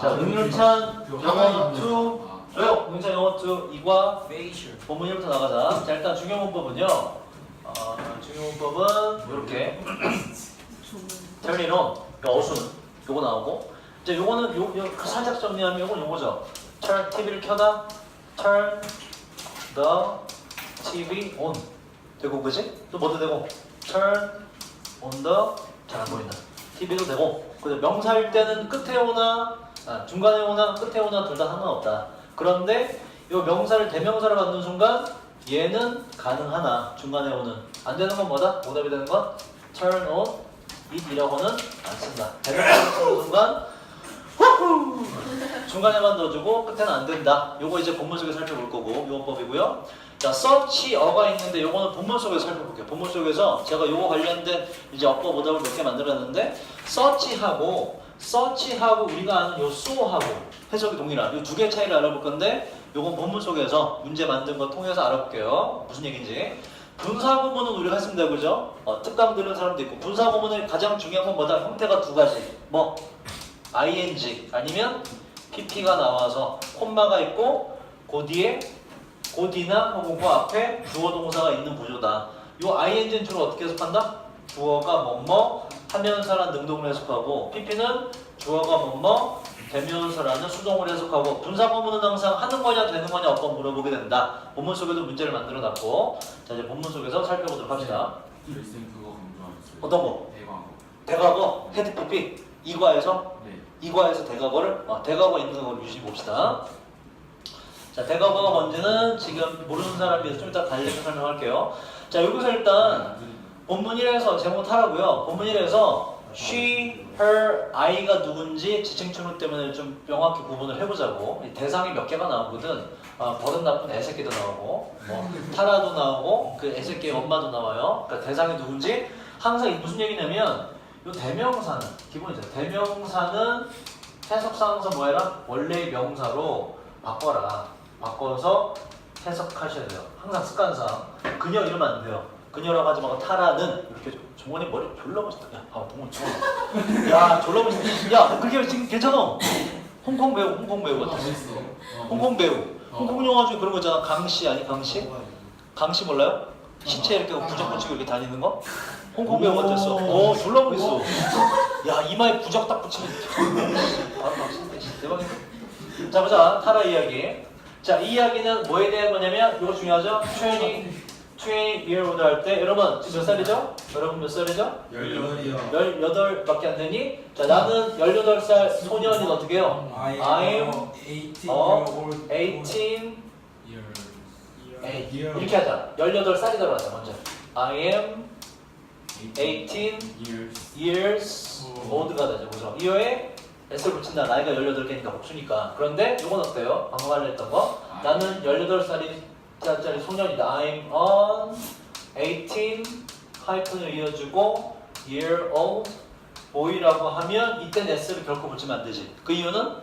자, 응용찬 영어 2 조용! 응용찬 영어 2 2과 본문 1부터 나가자. 자, 일단 중요문법은요. 중요문법은 이렇게 turn it on, 어순 요거 나오고, 이제 요거는 요 살짝 정리하면 요건 요거죠. turn TV를 켜다, turn the TV on 되고, 그지? 또 뭐도 되고, turn on the 잘 안 보인다. TV도 되고, 근데 명사일 때는 끝에 오나 중간에 오나 끝에 오나 둘 다 상관없다. 그런데 이 명사를 대명사로 갖는 순간 얘는 가능하나 중간에 오는 안 되는 건 뭐다? 오답이 되는 건 turn on it이라고는 안 쓴다. 대명사로 쓰는 순간 후후 중간에만 넣어주고 끝에는 안 된다. 요거 이제 본문 속에서 살펴볼 거고 요원법이고요. 자, such어가 있는데 요거는 본문 속에서 살펴볼게요. 본문 속에서 제가 요거 관련된 이제 어법 오답을 몇 개 만들었는데 such하고 우리가 아는 요 so하고 해석이 동일한 요 두 개의 차이를 알아볼 건데 요건 본문 속에서 문제 만든 거 통해서 알아볼게요. 무슨 얘기인지. 분사구문은 우리가 했습니다. 그죠? 특강 들은 사람도 있고 분사구문의 가장 중요한 건 뭐다? 형태가 두 가지. 뭐? ing 아니면 pp가 나와서 콤마가 있고 그 뒤에 고디나 혹은 그 앞에 주어 동사가 있는 구조다. 요 ing는 주로 어떻게 해석한다? 주어가 뭐뭐 하면서라는 능동을 해석하고 pp는 주어가 뭐뭐 대명사라는 수동을 해석하고 분사구문은 항상 하는 거냐 되는 거냐 어떤 물어보게 된다. 본문 속에도 문제를 만들어 놨고 자 이제 본문 속에서 살펴보도록 합시다. 쌤 그거 강조하셨어요. 어떤 거? 대광어. 대과거 헤드 pp 2과에서 네. 2과에서 대과거를 대과거 있는 걸 유심히 봅시다. 자, 대과거가 뭔지는 지금 모르는 사람을 위해서 좀 이따 관련해서 설명할게요. 자, 여기서 일단 본문 1에서 제목 하라고요. 본문 1에서 she, her, I가 누군지 지칭충 때문에 좀 명확히 구분을 해보자고. 대상이 몇 개가 나오거든. 버릇 나쁜 애새끼도 나오고, 뭐 타라도 나오고, 그 애새끼의 엄마도 나와요. 그러니까 대상이 누군지 항상 무슨 얘기냐면 요 대명사는 기본이죠. 대명사는 해석상에서 뭐 해라? 원래의 명사로 바꿔서 해석하셔야 돼요. 항상 습관상 그녀 이러면 안 돼요. 그녀라고 하지 말고 타라는 이렇게 종원이 머리 졸라 멋있다. 야, 동원 좋아. 야, 졸라 멋있다. 야, 그게 지금 괜찮아. 홍콩 배우 같아. 멋있어. 홍콩 배우. 홍콩 영화 중에 그런 거 있잖아. 강씨 아니 강씨? 강씨 몰라요? 시체 이렇게 부적 붙이고 이렇게 다니는 거? 홍콩 배우 같았어. 졸라 멋있어. 야, 이마에 부적 딱 붙이면 바로 박신데 대박이다. 자, 보자. 타라 이야기. 자, 이 이야기는 뭐에 대한 거냐면 이거 중요하죠? 20 year old 할 때 여러분 지금 몇 살이죠? 여러분 몇 살이죠? 18이요. 18밖에 안 되니? 자, 나는 18살 소년이 어떻게 해요? I'm 18 이렇게 하자. 18살이라고 하자 먼저. I am 18 years old가 되죠. 그죠? 이어에 S를 붙인다. 나이가 18개니까 복수니까. 그런데 이건 어때요? 방금 말로 했던 거. 나는 18살짜리 소년이다. I'm on 18 하이픈을 이어주고 year old boy라고 하면 이때는 S를 결코 붙이면 안 되지. 그 이유는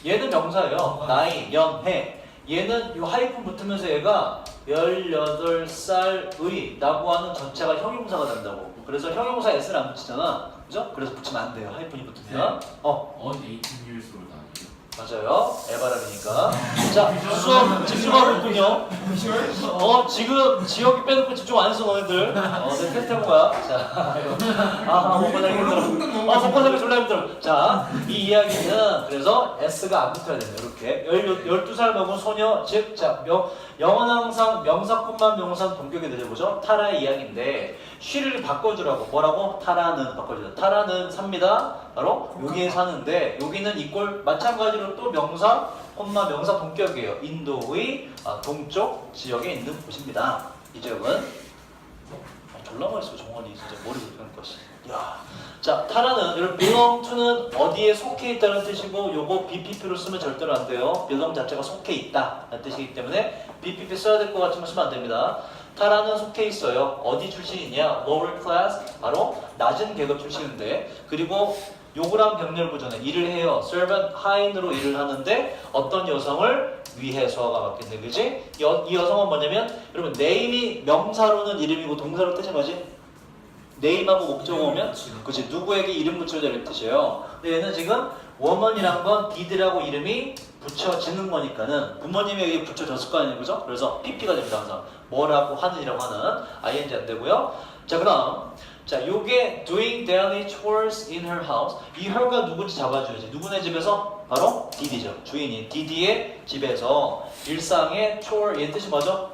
얘는 명사예요. 나이, 년, 해. 얘는 이 하이픈 붙으면서 얘가 18살의 라고 하는 전체가 형용사가 된다고. 그래서 형용사 S를 안 붙이잖아. 그죠? 그래서 붙이면 안 돼요. 하이픈이 붙으면. On 18 years old 아니에요? 맞아요. 에바라니까. 자, 수업 집중하고 있군요. 지금 지역이 빼놓고 집중 안 했어, 너네들. 내 테스트 해본 거야. 자, 복권하기 힘들어. 복권하기 졸라 힘들어. 자, 이 이야기는 그래서 S가 안 붙어야 돼요. 이렇게. 12살 먹은 소녀, 즉, 자, 영어는 항상 명사뿐만 명사는 동격이 되죠. 보죠? 타라의 이야기인데, she를 바꿔주라고. 뭐라고? 타라는 바꿔주자. 타라는 삽니다. 바로 여기에 사는데, 여기는 이꼴 마찬가지로 또 명사, 명사 동격이에요. 인도의 동쪽 지역에 있는 곳입니다. 이 지역은 졸라 멋있어. 정원이 진짜 머리 불편할 것이. 야, 자, 타라는 여러분 belong to는 어디에 속해 있다는 뜻이고 요거 BPP로 쓰면 절대로 안 돼요. belong 자체가 속해 있다는 뜻이기 때문에 BPP 써야 될 것 같지만 쓰면 안 됩니다. 타라는 속해 있어요. 어디 출신이냐? lower class, 바로 낮은 계급 출신인데 그리고 요구랑 병렬 구조는 일을 해요. servant 하인으로 일을 하는데 어떤 여성을 위해서가 바뀌는데 그지? 이 여성은 뭐냐면 여러분 name이 명사로는 이름이고 동사로 뜻이 뭐지? name하고 목적어 오면 그치 누구에게 이름 붙여야 되는 뜻이에요. 근데 얘는 지금 woman이란 건 did라고 이름이 붙여지는 거니까는 부모님이 여기 붙여졌을 거 아니에요, 그죠? 그래서 pp가 됩니다, 항상. 뭐라고 하는이라고 하는 ing 안 되고요. 자, 그럼 자, 요게 doing daily chores in her house. 이 her가 누군지 잡아줘야지. 누구네 집에서? 바로 did죠. 주인이 did의 집에서 일상의 chore, 얘 뜻이 뭐죠?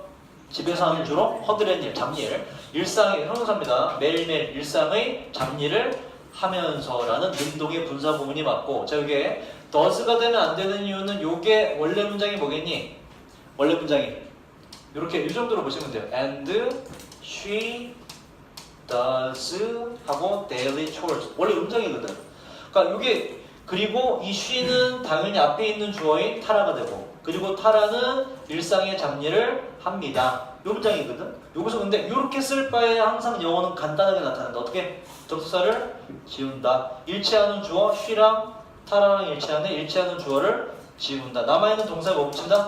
집에서 하는 주로 허드렛 일, 잡일. 일상의 형용사입니다. 매일매일 일상의 잡일을 하면서라는 능동의 분사 구문이 맞고, 자, 이게 does가 되면 안 되는 이유는 요게 원래 문장이 뭐겠니? 원래 문장이 이렇게 이 정도로 보시면 돼요. And she does 하고 daily chores. 원래 음정이거든. 그러니까 이게 그리고 이 she는 당연히 앞에 있는 주어인 타라가 되고, 그리고 타라는 일상의 잡일을 합니다. 요 문장이거든. 여기서 근데 이렇게 쓸 바에 항상 영어는 간단하게 나타난다. 어떻게? 접속사를 지운다. 일치하는 주어 she랑 타라랑 일치하는 주어를 지운다. 남아있는 동사가 뭐 붙인다?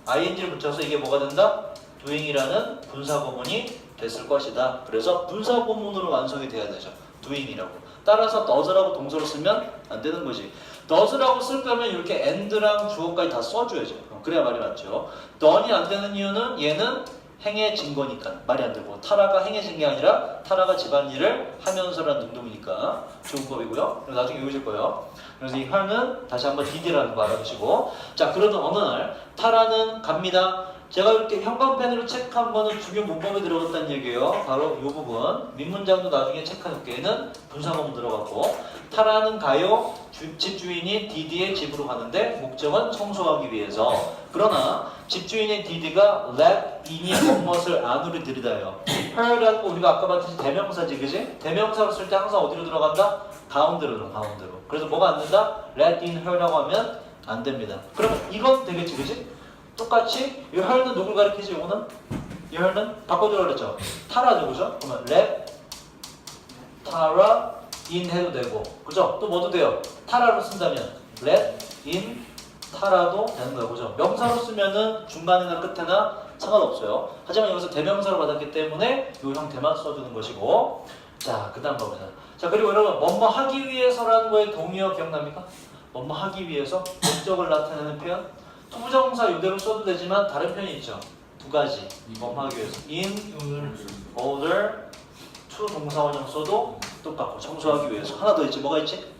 ing를 붙여서 이게 뭐가 된다? doing이라는 분사구문이 됐을 것이다. 그래서 분사구문으로 완성이 돼야 되죠. doing이라고. 따라서 does라고 동사로 쓰면 안 되는 거지. does라고 쓸 거면 이렇게 and랑 주어까지 다 써줘야죠. 그래야 말이 맞죠. done이 안 되는 이유는 얘는 행해진 거니까 말이 안 되고, 타라가 행해진 게 아니라 타라가 집안일을 하면서라는 능동이니까 좋은 법이고요. 나중에 외우실 거예요. 그래서 이 her는 다시 한번 did라는 거 알아두시고, 자, 그러던 어느 날 타라는 갑니다. 제가 이렇게 현관펜으로 체크한 거는 주요 문법에 들어갔다는 얘기예요. 바로 이 부분. 밑문장도 나중에 체크해놓기에는 분사구문 들어갔고, 타라는 가요. 집주인이 디디의 집으로 가는데 목적은 청소하기 위해서. 그러나 집주인의 디디가 let in이 무엇을 안으로 들이다요. her라는 거 우리가 아까 봤듯이 대명사지, 그지? 대명사로 쓸 때 항상 어디로 들어간다? 가운데로 들어, 가운데로. 그래서 뭐가 안 된다? let in her라고 하면 안 됩니다. 그러면 이건 되겠지, 그지? 똑같이 이 her는 누굴 가리키지? 이거는? 이 her는 바꿔주라 그랬죠? 타라죠, 그죠? 그러면 let 타라 in 해도 되고, 그죠? 또 뭐도 돼요? 타라로 쓴다면 let in 타라도 되는 거예요, 그죠? 명사로 쓰면은 중간이나 끝에나 상관없어요. 하지만 여기서 대명사로 받았기 때문에 이 형태만 써주는 것이고, 자, 그 다음 겁니다. 자, 그리고 여러분, 뭐뭐 하기 위해서라는 거에 동의어 기억납니까? 뭐뭐 하기 위해서 목적을 나타내는 표현? 투부정사 이대로 써도 되지만 다른 표현이 있죠. 두 가지. 뭐뭐 하기 위해서 in order to 동사원형 써도 똑같고, 청소하기 위해서 하나 더 있지. 뭐가 있지?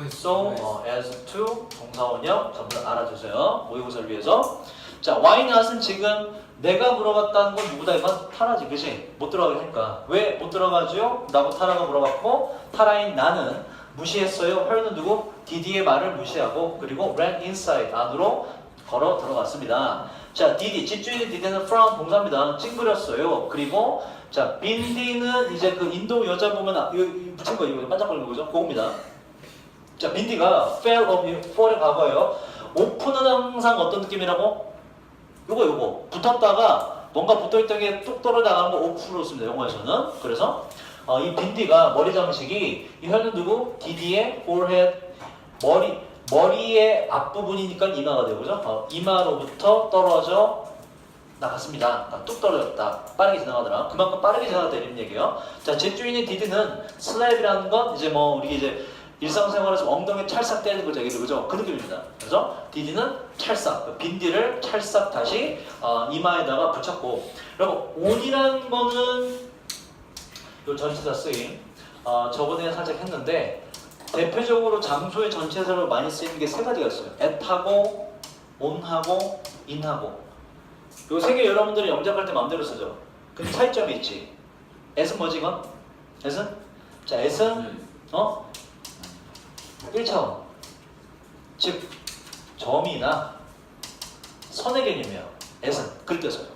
So, as to 동사원형 전부 다 알아두세요. 모의고사를 위해서. 자, why not은 지금 내가 물어봤다는 건 누구다? 이건 타라지, 그치? 못 들어가게 하니까. 왜 못 들어가죠? 라고 타라가 물어봤고, 타라인 나는 무시했어요. her는 누구? did의 말을 무시하고, 그리고 ran inside 안으로 걸어 들어갔습니다. 자, did 집주인의 did는 from 동사입니다. 찡그렸어요. 그리고 자, 빈디는 이제 그 인도 여자 보면 이거 붙인 거 이거 반짝거리는 거죠? 그겁니다. 자, 빈디가 fell of fall의 과거예요. 오픈은 항상 어떤 느낌이라고? 요거 붙었다가 뭔가 붙어있던 게 뚝 떨어져나가는 거 오프로 씁니다. 영어에서는. 그래서 이 빈디가 머리 장식이 이 혀는 누구? 디디의 forehead 머리의 앞부분이니까 이마가 되고, 그죠? 이마로부터 떨어져 나갔습니다. 뚝 떨어졌다. 빠르게 지나가더라. 그만큼 빠르게 지나갔다 이런 얘기예요. 자, 집주인의 디디는 슬랩이라는 건 이제 뭐 우리 이제 일상생활에서 엉덩이 찰싹 때리는 거죠, 그죠? 그 느낌입니다. 그래서 디디는 찰싹, 빈디를 찰싹 다시 이마에다가 붙였고, 그리고 온이라는 거는 요 전치사 쓰임 저번에 살짝 했는데, 대표적으로 장소의 전체사로 많이 쓰이는 게 세 가지가 있어요. at하고 on하고 in하고. 요 세 개 여러분들이 영작할 때 마음대로 쓰죠. 근데 차이점이 있지. at은 뭐지 이건? at은? 자, at은 1차원. 즉 점이나 선의 개념이에요. at은 그렇게 써요.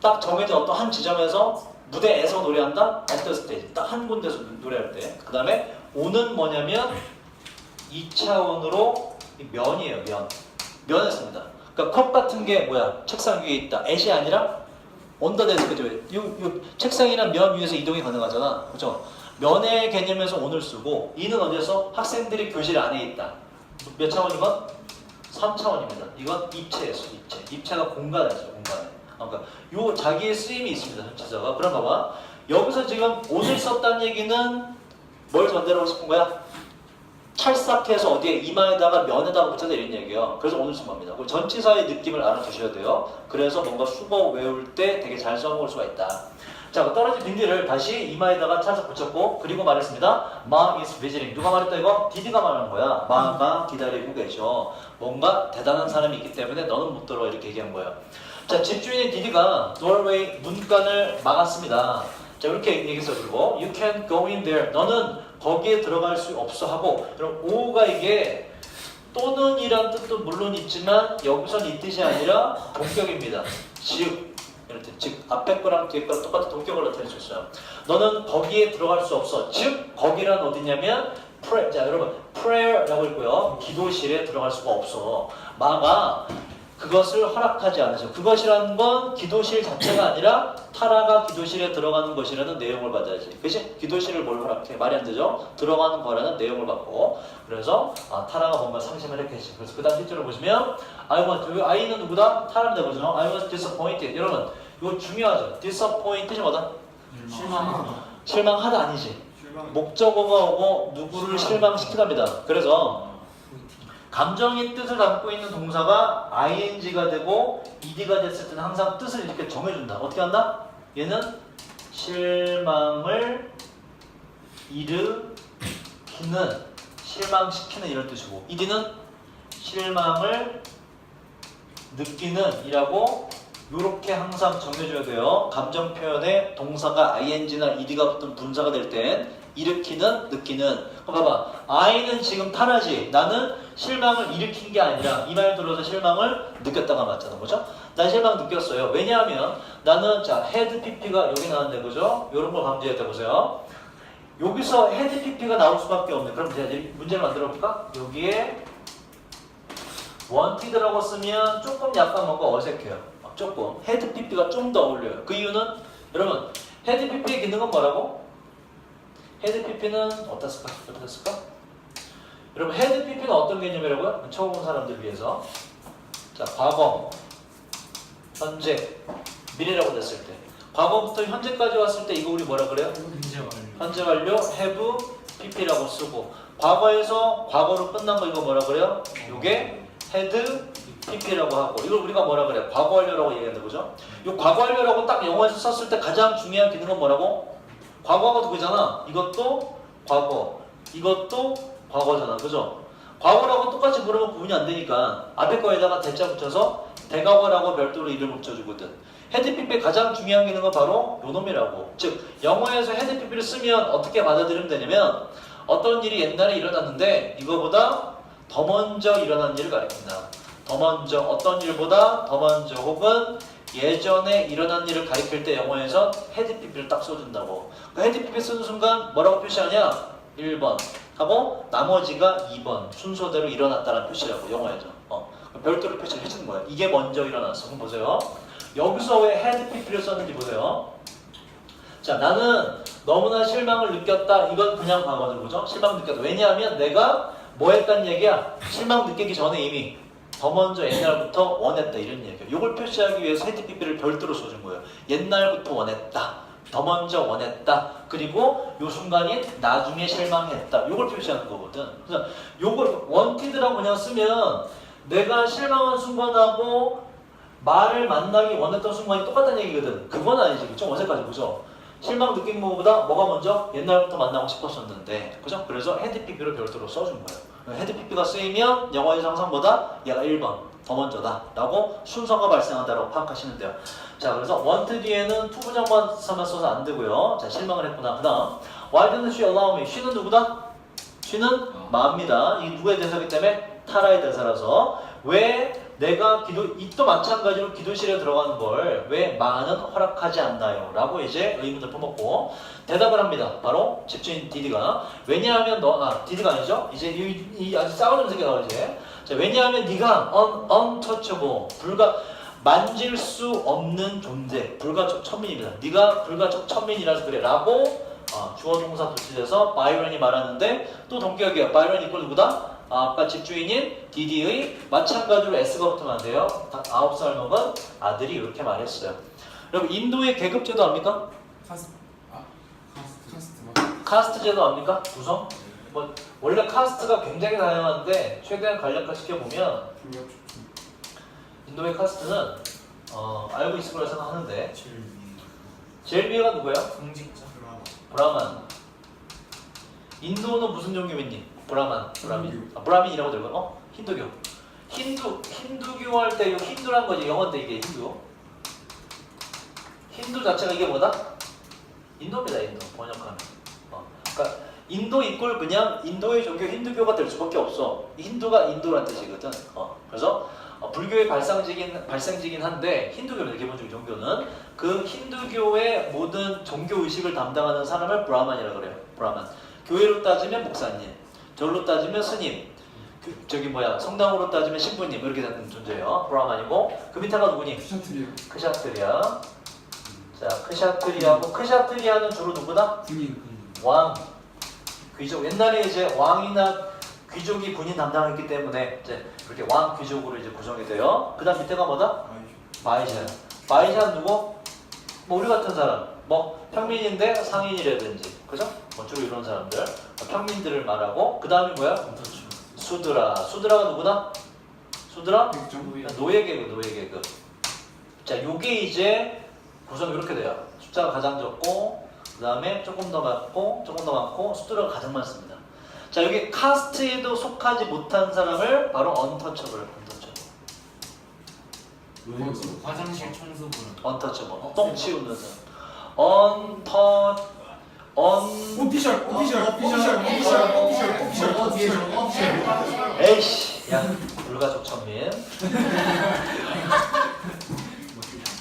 딱 정해진 어떤 한 지점에서 무대에서 노래한다? at the stage. 딱 한 군데서 노래할 때. 그 다음에 on은 뭐냐면 2차원으로 면이에요. 면을 씁니다. 그러니까 컵 같은 게 뭐야? 책상 위에 있다. at이 아니라 on the desk. 그죠? 요 책상이랑 면 위에서 이동이 가능하잖아. 그죠? 면의 개념에서 on을 쓰고, 이는 어디서? 학생들이 교실 안에 있다. 몇 차원이건? 3차원입니다. 이건 입체에서 입체가 공간에 있어요. 공간에. 그러니까 요 자기의 쓰임이 있습니다. 전체자가. 그럼 봐봐. 여기서 지금 on을 썼다는 얘기는 뭘 전달하고 싶은 거야? 찰싹해서 어디에 이마에다가 면에다가 붙여야 이런 얘기예요. 그래서 오늘 쓴겁니다. 전치사의 느낌을 알아두셔야 돼요. 그래서 뭔가 수거 외울 때 되게 잘 써먹을 수가 있다. 자, 떨어진 빈디를 다시 이마에다가 찰싹 붙였고 그리고 말했습니다. Ma is visiting. 누가 말했다 이거? 디디가 말하는 거야. 마가 기다리고 계셔. 뭔가 대단한 사람이 있기 때문에 너는 못 들어와 이렇게 얘기한 거예요. 자, 집주인의 디디가 doorway 문간을 막았습니다. 자, 이렇게 얘기했어요. 그리고 you can't go in there. 너는 거기에 들어갈 수 없어 하고, 그럼 오가 이게 또는 이란 뜻도 물론 있지만 여기선 이 뜻이 아니라 동격입니다. 즉 이럴 때, 즉 앞에 거랑 뒤에 거랑 똑같은 동격을 나타낼 수 있어요. 너는 거기에 들어갈 수 없어. 즉 거기란 어디냐면 pray. 자, 여러분 prayer라고 있고요. 기도실에 들어갈 수가 없어. 마가 그것을 허락하지 않으셔. 그것이라는 건 기도실 자체가 아니라 타라가 기도실에 들어가는 것이라는 내용을 받아야지. 그치? 기도실을 뭘 허락해? 말이 안 되죠? 들어가는 거라는 내용을 받고. 그래서 타라가 뭔가 상심을 했겠지. 그래서 그 다음 실제로 보시면 I는 누구다? 타라입니다. 그죠? I was disappointed. 여러분 이거 중요하죠. disappointed이 뭐다? 실망하다 아니지. 목적어가 오고 누구를 실망시키답니다. 그래서 감정의 뜻을 담고 있는 동사가 ing가 되고 ed가 됐을 때는 항상 뜻을 이렇게 정해준다. 어떻게 한다? 얘는 실망을 일으키는, 실망시키는 이런 뜻이고 ed는 실망을 느끼는 이라고 요렇게 항상 정해줘야 돼요. 감정 표현에 동사가 ing나 ed가 붙은 분사가 될 땐 일으키는, 느끼는. 봐봐. I는 지금 타라지. 나는 실망을 일으킨 게 아니라 이 말 들어서 실망을 느꼈다가 맞잖아. 그죠? 난 실망 느꼈어요. 왜냐하면 나는 자 헤드 PP가 여기 나왔는데 그죠? 요런 걸 강조해야 돼 보세요. 여기서 헤드 PP가 나올 수밖에 없네. 그럼 제가 이제 문제를 만들어 볼까? 여기에 wanted라고 쓰면 조금 약간 뭔가 어색해요. 조금. 헤드 PP가 좀 더 어울려요. 그 이유는 여러분 헤드 PP의 기능은 뭐라고? 헤드 PP는 어디다 쓸까? 어디다 쓸까? 여러분 헤드 PP는 어떤 개념이라고요? 처음 온 사람들 위해서. 자, 과거, 현재, 미래라고 됐을 때. 과거부터 현재까지 왔을 때 이거 우리 뭐라 그래요? 현재 완료, have PP라고 쓰고. 과거에서 과거로 끝난 거 이거 뭐라 그래요? 요게 had PP라고 하고. 이걸 우리가 뭐라 그래요? 과거 완료라고 얘기하는 거죠. 요 과거 완료라고 딱 영어에서 썼을 때 가장 중요한 기능은 뭐라고? 과거가 그잖아. 이것도 과거, 이것도 과거잖아. 그죠? 과거라고 똑같이 물으면 구분이 안 되니까 앞에 거에다가 대자 붙여서 대과거라고 별도로 이름을 붙여주거든. 헤드 PP의 가장 중요한 기능은 바로 요 놈이라고. 즉 영어에서 헤드 PP를 쓰면 어떻게 받아들이면 되냐면 어떤 일이 옛날에 일어났는데 이거보다 더 먼저 일어난 일을 가리킨다. 더 먼저, 어떤 일보다 더 먼저 혹은 예전에 일어난 일을 가리킬 때 영어에서 헤드 PP를 딱 써준다고. 그 헤드 PP 쓰는 순간 뭐라고 표시하냐? 1번 하고 나머지가 2번 순서대로 일어났다는 표시라고 영어에서. 별도로 표시를 해주는 거야. 이게 먼저 일어났어. 그럼 보세요. 여기서 왜 헤드 PP를 썼는지 보세요. 자, 나는 너무나 실망을 느꼈다. 이건 그냥 과거죠. 그죠? 실망 느꼈다. 왜냐하면 내가 뭐 했다는 얘기야? 실망 느끼기 전에 이미 더 먼저 옛날부터 원했다 이런 얘기예요. 이걸 표시하기 위해서 헤드 PP를 별도로 써준 거예요. 옛날부터 원했다. 더 먼저 원했다. 그리고 요 순간이 나중에 실망했다. 이걸 표시하는 거거든. 그래서 요걸 wanted라고 그냥 쓰면 내가 실망한 순간하고 말을 만나기 원했던 순간이 똑같다는 얘기거든. 그건 아니지. 좀 어색하지. 그죠? 실망 느낀 것보다 뭐가 먼저? 옛날부터 만나고 싶었었는데. 그죠? 그래서 헤드 PP를 별도로 써준 거예요. 헤드 PP가 쓰이면 영어에서 항상보다 얘가 1번 더 먼저다 라고 순서가 발생한다라고 파악하시면 돼요. 자, 그래서 want 뒤에는 투부정만 써서 안 되고요. 자, 실망을 했구나. 그 다음 Why didn't she allow me? she는 누구다? she는 마입니다. 이게 누구의 대사이기 때문에 타라의 대사라서 왜 내가 이 또 마찬가지로 기도실에 들어가는 걸 왜 마는 허락하지 않나요? 라고 이제 의문을 품었고 대답을 합니다. 바로 집주인 디디가. 왜냐하면 디디가 아니죠? 이제 이 아주 싸우는 새끼가 나오지. 자, 왜냐하면 네가 untouchable, 만질 수 없는 존재, 불가촉 천민입니다. 네가 불가촉 천민이라서 그래 라고 주어 동사 도치돼서 바이런이 말하는데 또 동격이에요. 바이런 이꼴 누구다? 아까 집주인인 디디의 마찬가지로 S가 붙으면 안 돼요. 9살 먹은 아들이 이렇게 말했어요. 여러분 인도의 계급제도 압니까? 카스트 제도 압니까? 구성? 뭐 원래 카스트가 굉장히 다양한데 최대한 간략화 시켜보면 인도의 카스트는 알고 있을 거라 생각하는데 제일 위가 누구야? 성직자. 브라만. 인도는 무슨 종교겠니? 브라민. 브라민이라고 들고 힌두교. 힌두교 할 때 이거 힌두란 거지. 영어인데 이게 힌두. 힌두 자체가 이게 뭐다? 인도입니다. 인도 번역하면. 그러니까 인도 이꼴 그냥 인도의 종교 힌두교가 될 수밖에 없어. 힌두가 인도란 뜻이거든. 그래서 불교의 발상지긴 한데 힌두교는 기본적인 종교는 그 힌두교의 모든 종교 의식을 담당하는 사람을 브라만이라고 그래요. 브라만. 교회로 따지면 목사님, 절로 따지면 스님, 성당으로 따지면 신부님 이렇게 되는 존재예요. 브라만이고 그 밑에가 누구니? 크샤트리아. 자, 크샤트리아는 주로 누구다? 왕, 귀족. 옛날에 이제 왕이나 귀족이 군인 담당했기 때문에 이제 이렇게 왕 귀족으로 이제 구성이 돼요. 그다음 밑에가 뭐다? 바이샤. 바이샤는 누구? 뭐 우리 같은 사람, 뭐 평민인데 상인이라든지, 그죠? 뭐 주로 이런 사람들, 평민들을 말하고. 그 다음이 뭐야? 수드라. 수드라가 누구다? 수드라? 노예계급. 자, 요게 이제 구성이 이렇게 돼요. 숫자가 가장 적고, 그 다음에 조금 더 많고, 수드라가 가장 많습니다. 자, 여기 카스트에도 속하지 못한 사람을 바로 언터처블. 화장실 청소부는 언터처블. 똥 치우는 사람. 오피셜. 에이씨, 야, 불가족 천민.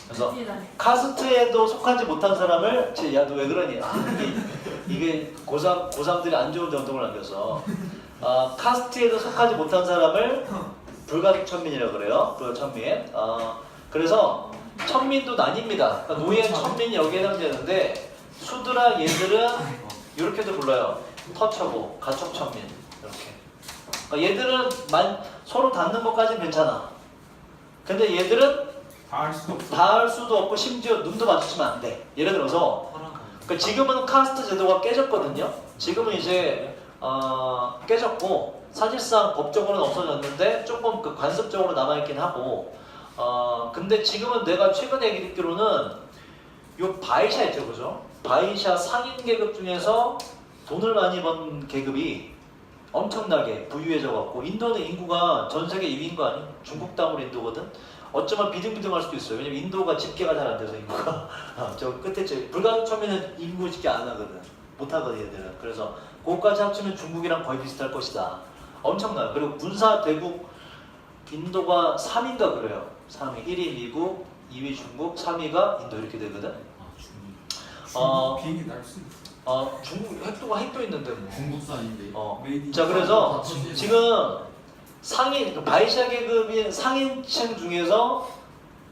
그래서 카스트에도 속하지 못한 사람을 야, 너 왜 그러니? 이게 고3들이 안 좋은 정통을 남겨서 카스트에도 속하지 못한 사람을 불가족 천민이라고 그래요. 불가족 천민. 그래서 천민도 나뉩니다. 그러니까 노예 천민이 여기에 해당되는데 수드라 얘들은 이렇게도 불러요. 터처고 가촉 천민 이렇게. 그러니까 얘들은 서로 닿는 것까지는 괜찮아. 근데 얘들은 닿을 수도 없고 심지어 눈도 마주치면 안 돼. 예를 들어서 그러니까 지금은 카스트 제도가 깨졌거든요. 지금은 이제 깨졌고 사실상 법적으로는 없어졌는데 조금 그 관습적으로 남아있긴 하고 근데 지금은 내가 최근에 얘기 듣기로는 요 바이샤 있죠, 그죠? 바이샤 상인 계급 중에서 돈을 많이 번 계급이 엄청나게 부유해져갖고 인도는 인구가 전 세계 2위인 거 아니? 중국 다음으로 인도거든? 어쩌면 비등비등할 수도 있어요. 왜냐면 인도가 집계가 잘 안 돼서 인구가 저 끝에 불가능 처음에는 인구 집계 안 하거든. 못 하거든 얘들은. 그래서 그거까지 합치면 중국이랑 거의 비슷할 것이다. 엄청나요. 그리고 군사 대국 인도가 3위인가 그래요. 3위. 1위 미국, 2위 중국, 3위가 인도 이렇게 되거든. 비행기 날 수 있어. 중국 핵도 있는데 뭐. 중국산인데. 자, 그래서 지금 상인 바이샤 계급인 상인층 중에서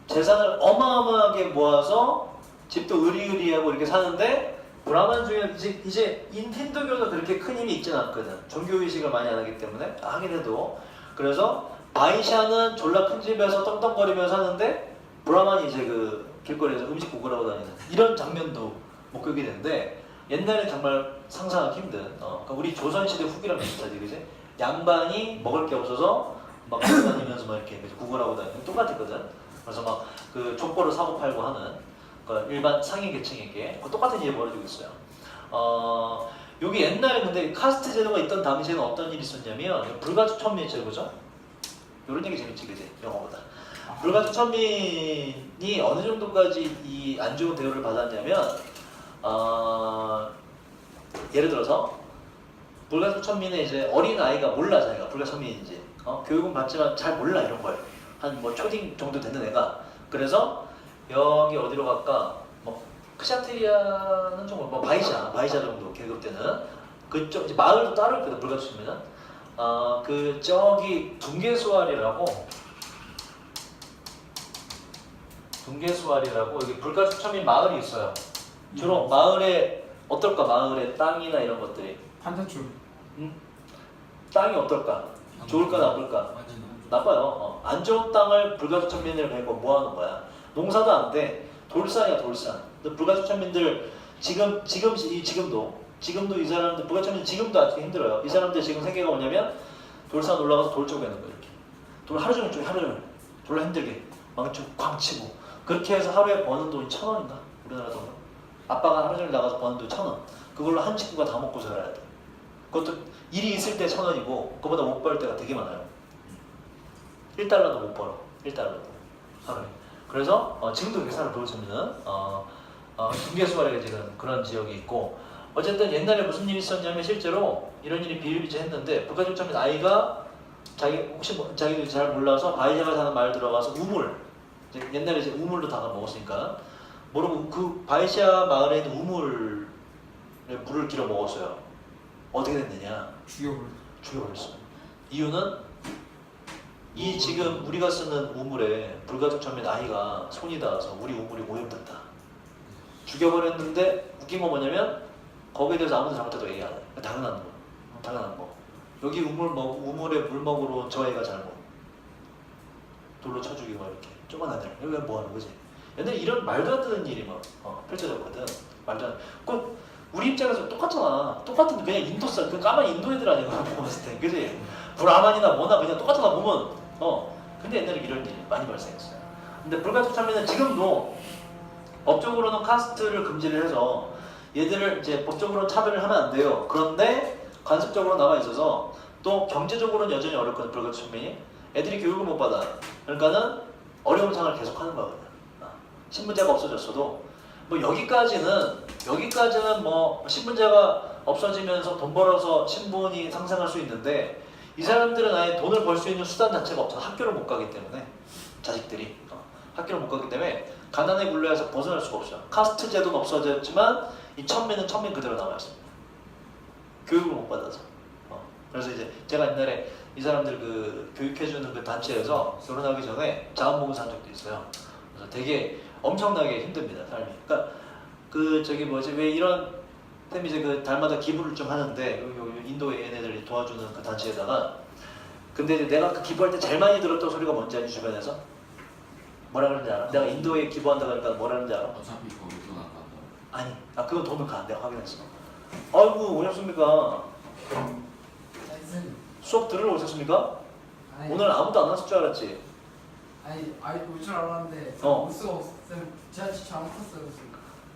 재산을 어마어마하게 모아서 집도 의리의리하고 이렇게 사는데 브라만 중에 이제 힌두교는 그렇게 큰 힘이 있지는 않거든. 종교의식을 많이 안 하기 때문에 하긴 해도. 그래서 바이샤는 졸라 큰 집에서 떵떵거리면서 사는데 브라만이 이제 그 길거리에서 음식 구걸하고 다니는 이런 장면도 목격이 되는데 옛날에 정말 상상하기 힘든 그러니까 우리 조선시대 후기랑 비슷하지, 그지? 양반이 먹을 게 없어서 막 다니면서 막 이렇게 구걸하고 다니는 똑같았거든. 그래서 막 그 족보를 사고 팔고 하는 그러니까 일반 상인 계층에게 똑같은 일이 벌어지고 있어요. 여기 옛날에 근데 카스트 제도가 있던 당시에는 어떤 일이 있었냐면 불가촉 천민 있죠, 그죠? 이런 얘기 재밌지, 그지? 영어보다. 불가촉 천민이 어느 정도까지 이 안 좋은 대우를 받았냐면 예를 들어서 불가촉 천민의 이제 어린 아이가 몰라, 자기가 불가촉 천민인지 교육은 받지만 잘 몰라 이런 걸. 한 뭐 초딩 정도 되는 애가. 그래서 여기 어디로 갈까? 뭐 크샤트리아는 좀 뭐 바이샤 정도 계급 때는 그쪽 이제 마을도 따로 있거든. 불가촉 천민은 그 저기 둥게수알이라고 여기 불가촉 천민 마을이 있어요. 주로 마을에 어떨까? 마을의 땅이나 이런 것들이 판타출. 땅이 어떨까? 좋을까 나쁠까? 나빠요. 안 좋은 땅을 불가촉 천민을 베고 뭐 하는 거야? 농사도 안 돼. 돌산이야, 돌산. 근데 불가촉 천민들 지금도 지금도 이 사람들 불가침이 지금도 아직 힘들어요. 이 사람들 지금 생계가 뭐냐면 돌산 올라가서 돌 쪼개는 거예요. 이렇게 돌 하루 종일 쪼개 하루 종일 졸라 힘들게 망쳐 쾅 치고 그렇게 해서 하루에 버는 돈이 1,000원인가 우리나라 돈. 아빠가 하루 종일 나가서 버는 돈이 1,000원. 그걸로 한 식구가 다 먹고 살아야 돼. 그것도 일이 있을 때 1,000원이고 그보다 못 벌 때가 되게 많아요. 1달러도 못 벌어. 1달러도 하루에. 그래서 지금도 그렇게 살아 불가침이는 중계수활에 지금 그런 지역이 있고 어쨌든 옛날에 무슨 일이 있었냐면 실제로 이런 일이 비일비재했는데 불가침민 아이가 자기 혹시 자기도 잘 몰라서 바이샤가 사는 마을 들어가서 우물 옛날에 이제 우물로 다가 먹었으니까 모르고 그 바이샤 마을에 있는 우물에 물을 길어 먹었어요. 어떻게 됐느냐? 죽여버렸어요. 이유는 이 지금 우리가 쓰는 우물에 불가촉천민 아이가 손이 닿아서 우리 우물이 오염됐다. 죽여버렸는데 웃긴 건 뭐냐면 거기에 대해서 아무도 잘못해도 얘기 안 해. 당연한 거. 당연한 거. 여기 우물에 물 먹으러 온 저 애가 잘못. 돌로 쳐 죽이고 이렇게. 조그만 애들. 여기 뭐 하는 거지? 옛날에 이런 말도 안 되는 일이 막 펼쳐졌거든. 말도 안. 그 우리 입장에서 똑같잖아. 똑같은 그냥 인도살 그 까만 인도 애들 아니야 봤을 때. 그지? 브라만이나 뭐나 그냥 똑같잖아 보면. 근데 옛날에 이런 일이 많이 발생했어요. 근데 불가촉천민은 지금도 법적으로는 카스트를 금지를 해서 얘들을 이제 법적으로 차별을 하면 안 돼요. 그런데 관습적으로 남아 있어서 또 경제적으로는 여전히 어렵거든 불가촉천민이. 애들이 교육을 못 받아. 그러니까는 어려운 생활을 계속하는 거거든. 신분제가 없어졌어도 뭐 여기까지는 뭐 신분제가 없어지면서 돈 벌어서 신분이 상승할 수 있는데 이 사람들은 아예 돈을 벌 수 있는 수단 자체가 없잖아. 학교를 못 가기 때문에 자식들이 학교를 못 가기 때문에 가난의 굴레에서 벗어날 수가 없어요. 카스트 제도는 없어졌지만 이 천민은 천민 그대로 남아있습니다. 교육을 못 받아서. 그래서 이제 제가 옛날에 이 사람들 그 교육해주는 그 단체에서 결혼하기 전에 자원봉사 한 적도 있어요. 그래서 되게 엄청나게 힘듭니다 삶이. 그러니까 그 저기 뭐지 왜 이런 템 이제 그 달마다 기부를 좀 하는데 여기 인도의 얘네들이 도와주는 그 단체에다가 근데 이제 내가 그 기부할 때 제일 많이 들었던 소리가 뭔지 알지 주변에서? 뭐라 그러는지 알아? 내가 인도에 기부한다고 하니까 뭐라 그러는지 알아? 어차피 거기 돈 안 간다. 아니, 그건 돈은 가. 내가 확인했어. 아이고 오셨습니까? 수업 들으러 오셨습니까? 아니, 오늘 아무도 안 왔을 줄 알았지? 아니 올줄 알았는데 어. 올 수가 없어요. 제가 잘못 탔어요.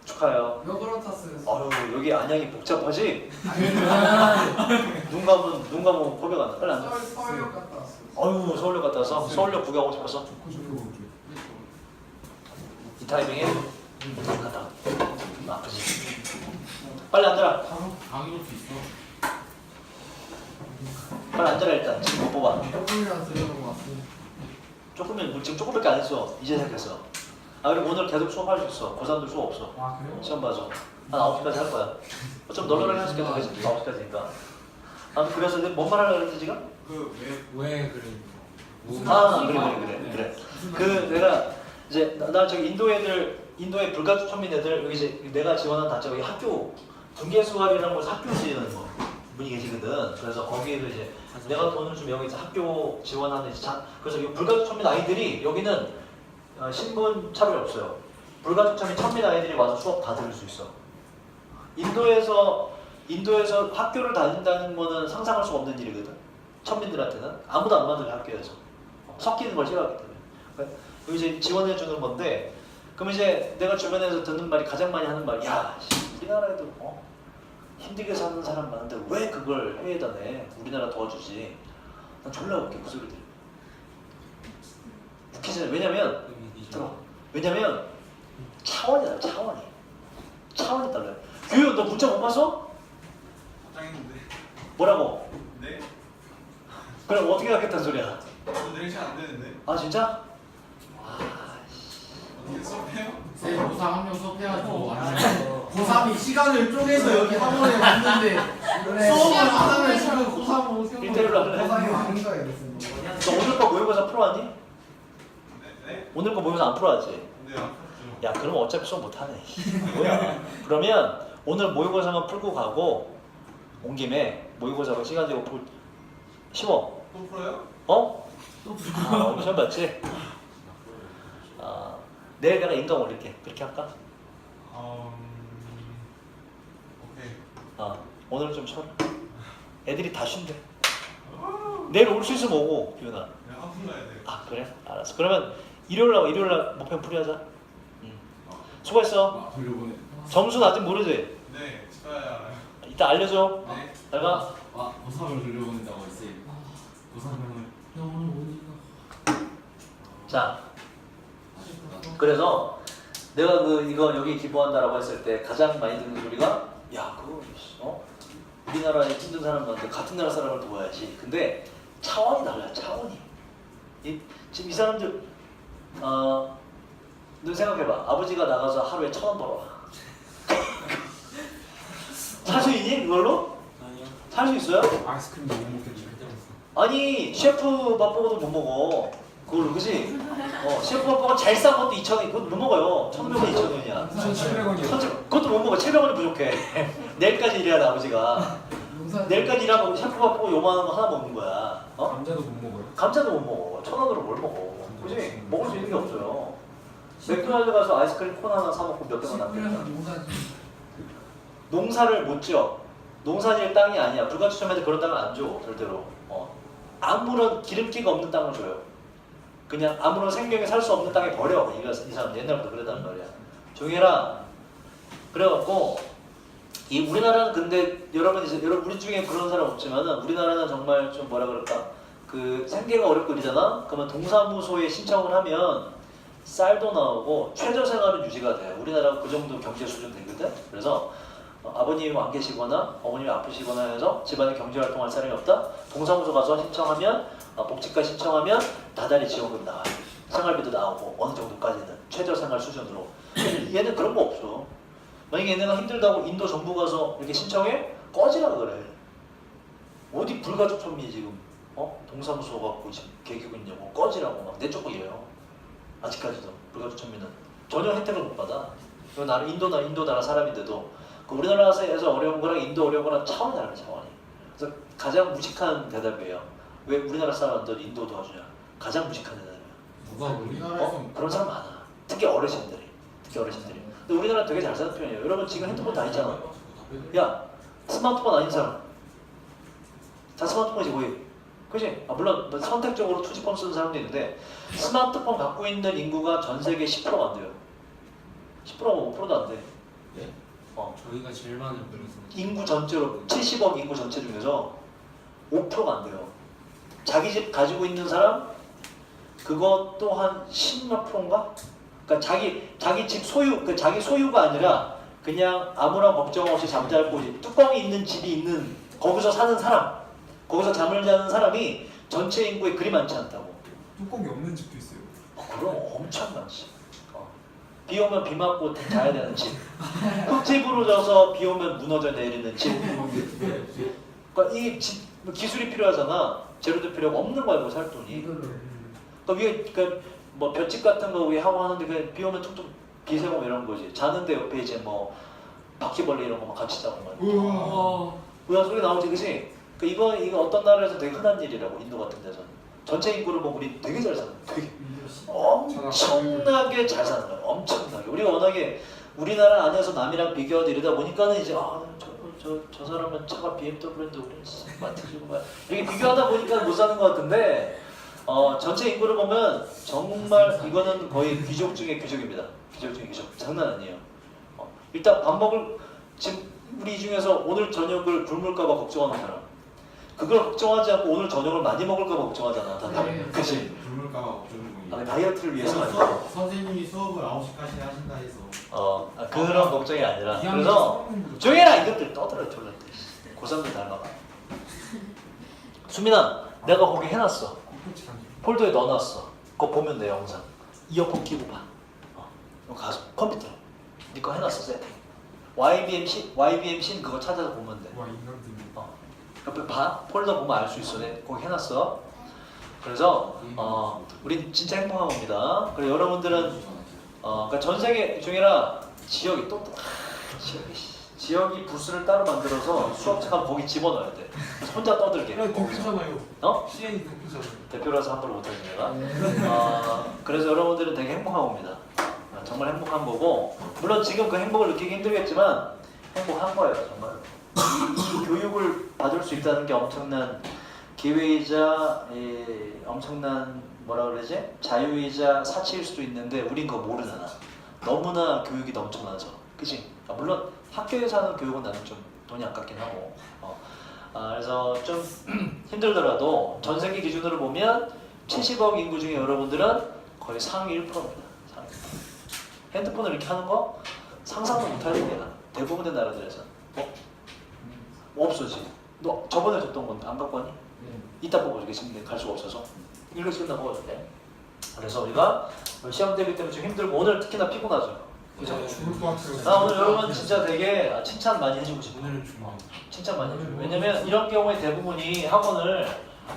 축하해요. 역으로 탔어요. 아유 여기 안양이 복잡하지? 눈 감으면 고백 안 나. 빨리 앉아. 서울역 갔다 왔어요. 아유 서울역 갔다 와서 서울역 구경하고 싶었어? 이 타이밍에? 갔다 와. 아프지? 빨리 앉아라. 강의로도 있어. 빨리 앉아라 일단. 지금 못 뽑아. 조금이라도 들어보고 왔어요. 조금은 지금 조금밖에 안 했어. 이제 시작했어. 그리고 오늘 계속 수업할 수 있어. 고3들 수업 없어. 아 그래요? 시험 봐줘. 한 9시까지 할 거야. 좀 널널하게 할 수 있겠다. 그치? 9시까지니까. 그래서 내가 뭔 말 하려고 했지 지금? 왜 그래? 그래. 그 내가 이제 나 저기 인도의 불가촉천민 애들 여기 이제 내가 지원한 단체 여기 학교 분계수활이라는 곳에서 학교 지원하는 거 분이 계시거든. 그래서 거기를 이제 내가 돈을 주면 여기 이제 학교 지원하는 이제 그래서 이 불가촉천민 아이들이 여기는 신분 차별이 없어요. 불가촉천민 천민 아이들이 와서 수업 다 들을 수 있어. 인도에서 학교를 다닌다는 거는 상상할 수 없는 일이거든. 천민들한테는 아무도 안 만들어 학교에서 섞이는 걸 싫어하기 때문에. 그러니까 여기 이제 지원해 주는 건데, 그럼 이제 내가 주변에서 듣는 말이 가장 많이 하는 말, 야, 우리나라에도 힘들게 사는 사람 많은데 왜 그걸 해외에다 내? 우리나라 도와주지. 난 졸라 웃겨 그 소리들. 웃기잖아요. 왜냐면 차원이 달라요. 규현 너 문자 못 봤어? 당했는데. 뭐라고? 네? 그럼 어떻게 하겠다는 소리야? 저 내일 시간 안 되는데. 아 진짜? 어떻게 수업해요? 새 고사 한 명 수업해가지고 고3이 시간을 쪼개서 여기 학원에 왔는데 수업을 안 하면 지금 고3은 어떻게 1대1로 할래? 고3이 많은 거예요. 무슨. 너 오늘 거 모의고사 풀어왔니? 네? 오늘 거 모의고사 안 풀어왔지? 네, 안 풀었죠. 야 그럼 어차피 수업 못하네. 뭐야? 그러면 오늘 모의고사만 풀고 가고 온 김에 모의고사로 시간 되고 쉬워. 또 풀어요? 오늘 시험 봤지? 내일 내가 인강 올릴게. 그렇게 할까? 오케이. 오늘 좀 쉬어라. 애들이 다 쉰대. 내일 올 수 있으면 오고 기훈아. 그냥 한푼 가야 돼. 아 그래? 알았어. 그러면 일요일날 목표 풀이하자. 수고했어. 돌려보내. 점수는 아직 모르지? 네, 축하해요. 알아요. 이따 알려줘. 네. 잘 가. 보상을 돌려보낸다고 했지. 보상을. 나 오늘 못 이겨. 자, 그래서 내가 이거 여기 기부한다라고 했을 때 가장 많이 듣는 소리가 야 그거 우리나라에 힘든 사람들한테 같은 나라 사람을 도와야지. 근데 차원이 달라요. 차원이. 지금 이 사람들 너 생각해봐. 아버지가 나가서 하루에 1,000원 벌어와. 살 수 있니? 그걸로? 아니요. 살 수 있어요? 아이스크림 못 먹겠지. 아니 셰프 밥버거도 못 먹어. 그걸로 그지? 셰프 밥버거 잘 싼 것도 2,000원. 그것도 못 먹어요. 1,500원, 2,000원이야. 1,700원이요. 그것도 못 먹어. 700원이 부족해. 내일까지 일해야 돼 아버지가. 내일까지 일하면 셰프 밥버거 요만한 거 하나 먹는 거야. 감자도 못 먹어요. 감자도 못 먹어. 1,000원으로 뭘 먹어. 그지? 먹을 수 있는 게 없어요. 맥도날드 가서 아이스크림 콘 하나 사 먹고 몇 병은 남겠다. 농사를 못 지어. 농사지을 땅이 아니야. 불가추첨한테 그런 땅을 안 줘. 절대로. 아무런 기름기가 없는 땅을 줘요. 그냥 아무런 생명이 살 수 없는 땅에 버려. 이 사람 옛날부터 그랬단 말이야. 종해라. 그래갖고 이 우리나라는 근데 여러분 우리 중에 그런 사람 없지만은 우리나라는 정말 좀 뭐라 그럴까 그 생계가 어렵고 이러잖아. 그러면 동사무소에 신청을 하면 쌀도 나오고 최저 생활은 유지가 돼. 우리나라가 그 정도 경제 수준 되거든. 그래서 아버님이 안 계시거나 어머님이 아프시거나 해서 집안에 경제 활동할 사람이 없다. 동사무소 가서 신청하면 복지과 신청하면 다달이 지원금 나와요. 생활비도 나오고 어느 정도까지는 최저 생활 수준으로. 얘는 그런 거 없어. 만약에 얘네가 힘들다고 인도 정부 가서 이렇게 신청해? 꺼지라 그래. 어디 불가촉천민이 지금 동사무소 갖고 지금 개기고 있냐고 꺼지라고 막 내쫓고 이래요. 아직까지도 불가촉천민은 전혀 혜택을 못 받아. 이거 나는 인도 나라 사람인데도 그 우리나라에서 어려운 거랑 인도 어려운 거랑 차원이 다르네 차원이. 그래서 가장 무식한 대답이에요. 왜 우리나라 사람들 인도 도와주냐? 가장 무식한 대답이에요. 누가 우리나라에서 그런 사람 많아. 특히 어르신들이. 근데 우리나라 되게 잘 사는 편이에요. 여러분 지금 핸드폰 다 있잖아. 야 스마트폰 아닌 사람 다 스마트폰이지 거의. 그치? 물론 선택적으로 투지폰 쓰는 사람도 있는데 스마트폰 갖고 있는 인구가 전 세계 10%가 안 돼요. 10%가 5%도 안 돼. 네? 저희가 제일 많은 그래서 인구 전체로 70억 인구 전체 중에서 5%가 안 돼요. 자기 집 가지고 있는 사람 그것도 한 10몇 프로인가? 그러니까 자기 집 소유, 그 자기 소유가 아니라 그냥 아무런 걱정 없이 잠잘 곳이 뚜껑이 있는 집이 있는 거기서 사는 사람, 거기서 잠을 자는 사람이 전체 인구에 그리 많지 않다고. 뚜껑이 없는 집도 있어요. 그럼 엄청 많지. 비 오면 비 맞고 자야 되는 집, 흙집으로 져서 비 오면 무너져 내리는 집. 그러니까 이 집 기술이 필요하잖아. 재료도 필요가 없는 거야, 뭐 살 돈이. 그러니까 위에 뭐 볏짚 같은 거 위에 하고 하는데 그냥 비 오면 툭툭 비세고 이런 거지. 자는데 옆에 이제 뭐 바퀴벌레 이런 거만 같이 자고 막. 우와 소리 나오지, 그지? 그러니까 이거 어떤 나라에서 되게 흔한 일이라고. 인도 같은 데서는 전체 인구를 보면 우리 되게 잘 사는 거야. 되게 엄청나게 잘 사는 거야. 엄청나게. 우리가 워낙에 우리나라 안에서 남이랑 비교하다 이러다 보니까는 이제 저 사람은 차가 BMW인데 우리는 마티즈고 막 이렇게 비교하다 보니까 못 사는 것 같은데 전체 인구를 보면 정말 이거는 거의 귀족 중에 귀족입니다. 귀족 중에 귀족. 장난 아니에요. 일단 밥 먹을 지금 우리 중에서 오늘 저녁을 굶을까 봐 걱정하는 사람. 그걸 걱정하지 않고 오늘 저녁을 많이 먹을까 봐 걱정하잖아. 다들. 그치? 굶을까봐 걱정이. 다이어트를 위해서 아니고. 선생님이 수업을 9시까지 하신다 해서 그런 걱정이 아니라. 그래서 조용해라 이것들 떠들어 졸라. 고3들 닮아가. 수민아, 내가 거기 해놨어. 폴더에 넣어놨어. 그거 보면 돼 영상. 이어폰 끼고 봐. 이거 가서 컴퓨터. 네 거 해놨어 세팅. YBMC 그거 찾아서 보면 돼. 와 인간들. 옆에 봐. 폴더 보면 알 수 있어. 내 거기 해놨어. 그래서 우린 진짜 행복한 겁니다. 그리고 여러분들은 그러니까 전 세계 중이라 지역이 지역이 부스를 따로 만들어서 수업 시간 거기 집어넣어야 돼. 그래서 혼자 떠들게. 대표잖아요. CN이 대표잖아요. 대표라서 함부로 못하지 내가. 그래서 여러분들은 되게 행복한 겁니다. 정말 행복한 거고 물론 지금 그 행복을 느끼기 힘들겠지만 행복한 거예요 정말. 이 교육을 받을 수 있다는 게 엄청난 기회이자 엄청난 뭐라 그러지? 자유이자 사치일 수도 있는데 우린 그거 모르잖아. 너무나 교육이 넘쳐나서, 그치? 물론 학교에서 하는 교육은 나는 좀 돈이 아깝긴 하고, 그래서 좀 힘들더라도 전 세계 기준으로 보면 70억 인구 중에 여러분들은 거의 상위 1%입니다. 상위 1%. 핸드폰을 이렇게 하는 거 상상도 못할 일이야. 대부분의 나라들에서. 없어 지금. 너 저번에 줬던 건 안 갖고 왔니? 이따 뽑아줄게. 지금 갈 수가 없어서. 이거 지금 다 뽑아줄게. 그래서 우리가 시험 대비 때문에 좀 힘들고 오늘 특히나 피곤하죠. 그죠? 죽을 것 같아요. 나 오늘 여러분 진짜 되게 칭찬 많이 해주고 싶어. 오늘은 중앙. 칭찬 많이 해주고. 왜냐면 이런 경우에 대부분이 학원을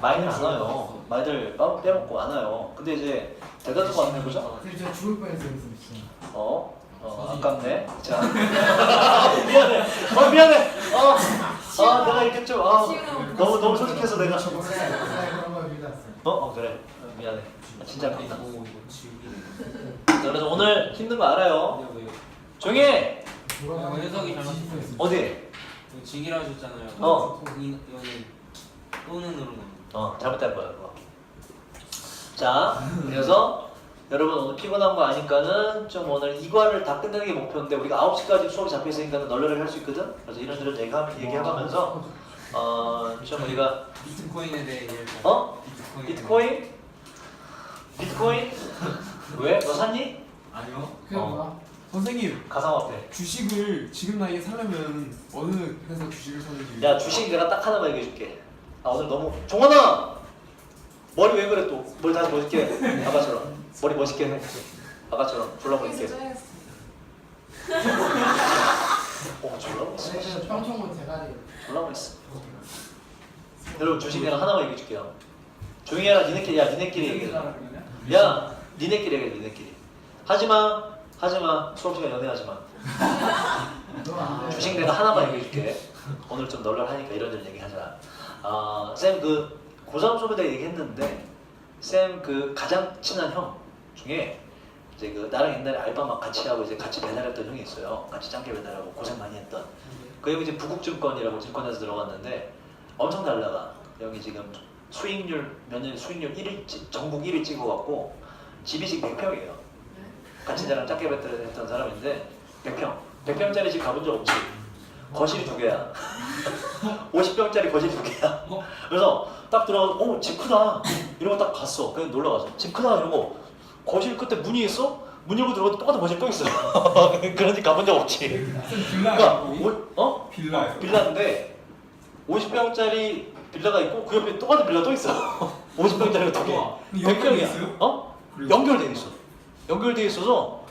많이는 안 와요. 많이들 빼먹고 안 와요. 근데 이제 대다수가 안 해보죠? 진짜 죽을 뻔했어요 진짜. 아깝네. 자, 미안해. 미안해. 내가 이렇게 좀 너무 솔직해서 내가. 그런 걸 믿었어요. 그래. 미안해. 진짜 아깝다. 이거 지우기네. 그래서 오늘 힘든 거 알아요. 왜요? 조용히 해. 해석이 잘못했어요. 어디? 지기라 하셨잖아요. 이거는 또는으로 나옵니다. 잘못된 거야 그거. 자, 그래서 여러분 오늘 피곤한 거 아니까는 좀 오늘 이과를 다 끝내는 게 목표인데 우리가 9시까지 수업이 잡혀 있으니까 널널하게 할 수 있거든. 그래서 이런저런 얘기해가면서 좀 우리가 비트코인에 대해 얘기할 비트코인? 비트코인? 왜? 너 샀니? 아니요. 그게 뭐야? 선생님, 가상화폐. 주식을 지금 나이에 사려면 어느 회사 주식을 사는지. 야, 주식 내가 딱 하나만 얘기해줄게. 오늘 너무 종원아! 머리 왜 그래 또? 머리 다시 멋있게 해. 아까처럼. 머리 멋있게 해. 아까처럼. 졸라 멋있게 해. 졸라 멋있어. 평촌군 대가리. 졸라 멋있어. 여러분 주식 내가 하나만 얘기해줄게요. 조용히 해라. 니네끼리 얘기해. 야, 니네끼리 얘기해. 니네끼리. 하지마. 수업시간 연애하지마. 주식 내가 하나만 얘기해줄게. 오늘 좀 널널하니까 이런저런 얘기하자. 쌤 그 고3 수업에 대해 얘기했는데 쌤 그 가장 친한 형 중에 이제 그 나랑 옛날에 알바 막 같이 하고 이제 같이 배달했던 형이 있어요. 같이 짱게 배달하고 고생 많이 했던. 그 형이 이제 부국증권이라고 증권에서 들어갔는데 엄청 잘 나가. 형이 지금 수익률 몇년 수익률 1위 전국 1위 찍어갖고 집이 지금 100평이에요. 같이 나랑 짝게 배달했던 사람인데 100평짜리 집 가본 적 없지. 거실이 2개야. 50평짜리 거실이 2개야. 그래서 딱 들어가서 집 크다 이러고 딱 갔어. 그냥 놀러가서 집 크다 이러고 거실 끝에 문이 있어? 문 열고 들어가도 똑같은 거실 또 있어. 그런 집 가본 적 없지. 그러니까 빌라요? 빌라인데 50평짜리 빌라가 있고 그 옆에 똑같은 빌라 또 있어. 50평짜리가 2개. 연결돼 있어요? 연결돼 있어. 연결돼 있어서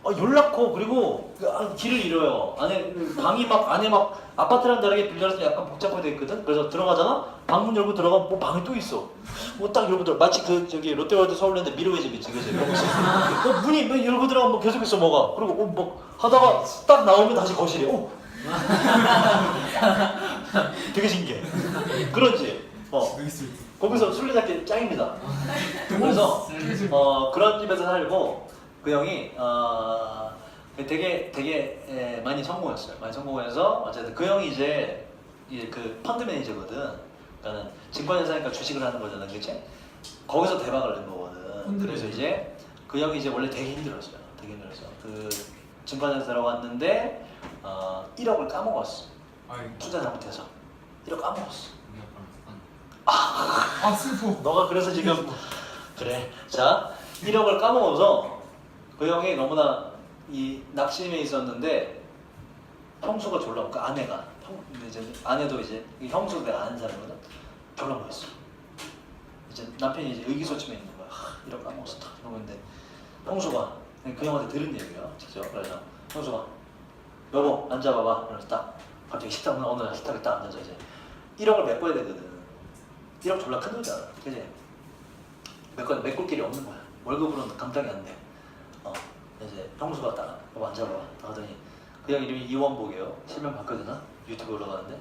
연락고 그리고 길을 잃어요. 안에 방이 막 안에 막 아파트랑 다르게 빌라라서 약간 복잡하게 돼 있거든. 그래서 들어가잖아. 방문 열고 들어가면 뭐 방이 또 있어. 뭐 딱 열고 들어. 마치 그 저기 롯데월드 서울랜드 미로의 집이지, 그지? 문이 뭐 열고 들어가면 뭐 계속 있어 뭐가. 그리고 뭐 하다가 딱 나오면 다시 거실이. 되게 신기해. 그런지. 거기서 술래잡기 짱입니다. 그래서 그런 집에서 살고. 그 형이 되게 많이 성공했어요. 많이 성공해서 어쨌든 그 형이 이제 그 펀드 매니저거든. 그러니까는 증권회사니까 주식을 하는 거잖아, 그렇지? 거기서 대박을 낸 거거든. 그래서 이제 그 형이 이제 원래 되게 힘들었어요. 그 증권회사 들어갔는데 1억을 까먹었어. 투자 잘못해서 1억 까먹었어. 슬퍼. 너가 그래서 지금 그래. 자, 1억을 까먹어서. 그 형이 너무나 이 낙심에 있었는데 형수가 졸라 그 아내가 이제 아내도 이제 이 형수 내가 아는 사람이거든. 졸라 멋있어. 이제 남편이 이제 의기소침해 있는 거야. 이렇게 까먹었어. 이러고 있는데 형수가 그 형한테 들은 얘기야. 직접. 그래서 형수가 여보 앉아봐봐. 그래서 딱 갑자기 어느 날 식탁에 딱 앉아서 이제 1억을 메꿔야 되거든. 1억 졸라 큰 돈이잖아. 그지? 메꿀 길이 없는 거야. 월급으로는 감당이 안 돼. 이제 형수가 딱 앉아봐 하더니 그 형 이름이 이원복이에요. 실명 바꿔주나? 유튜브 올라가는데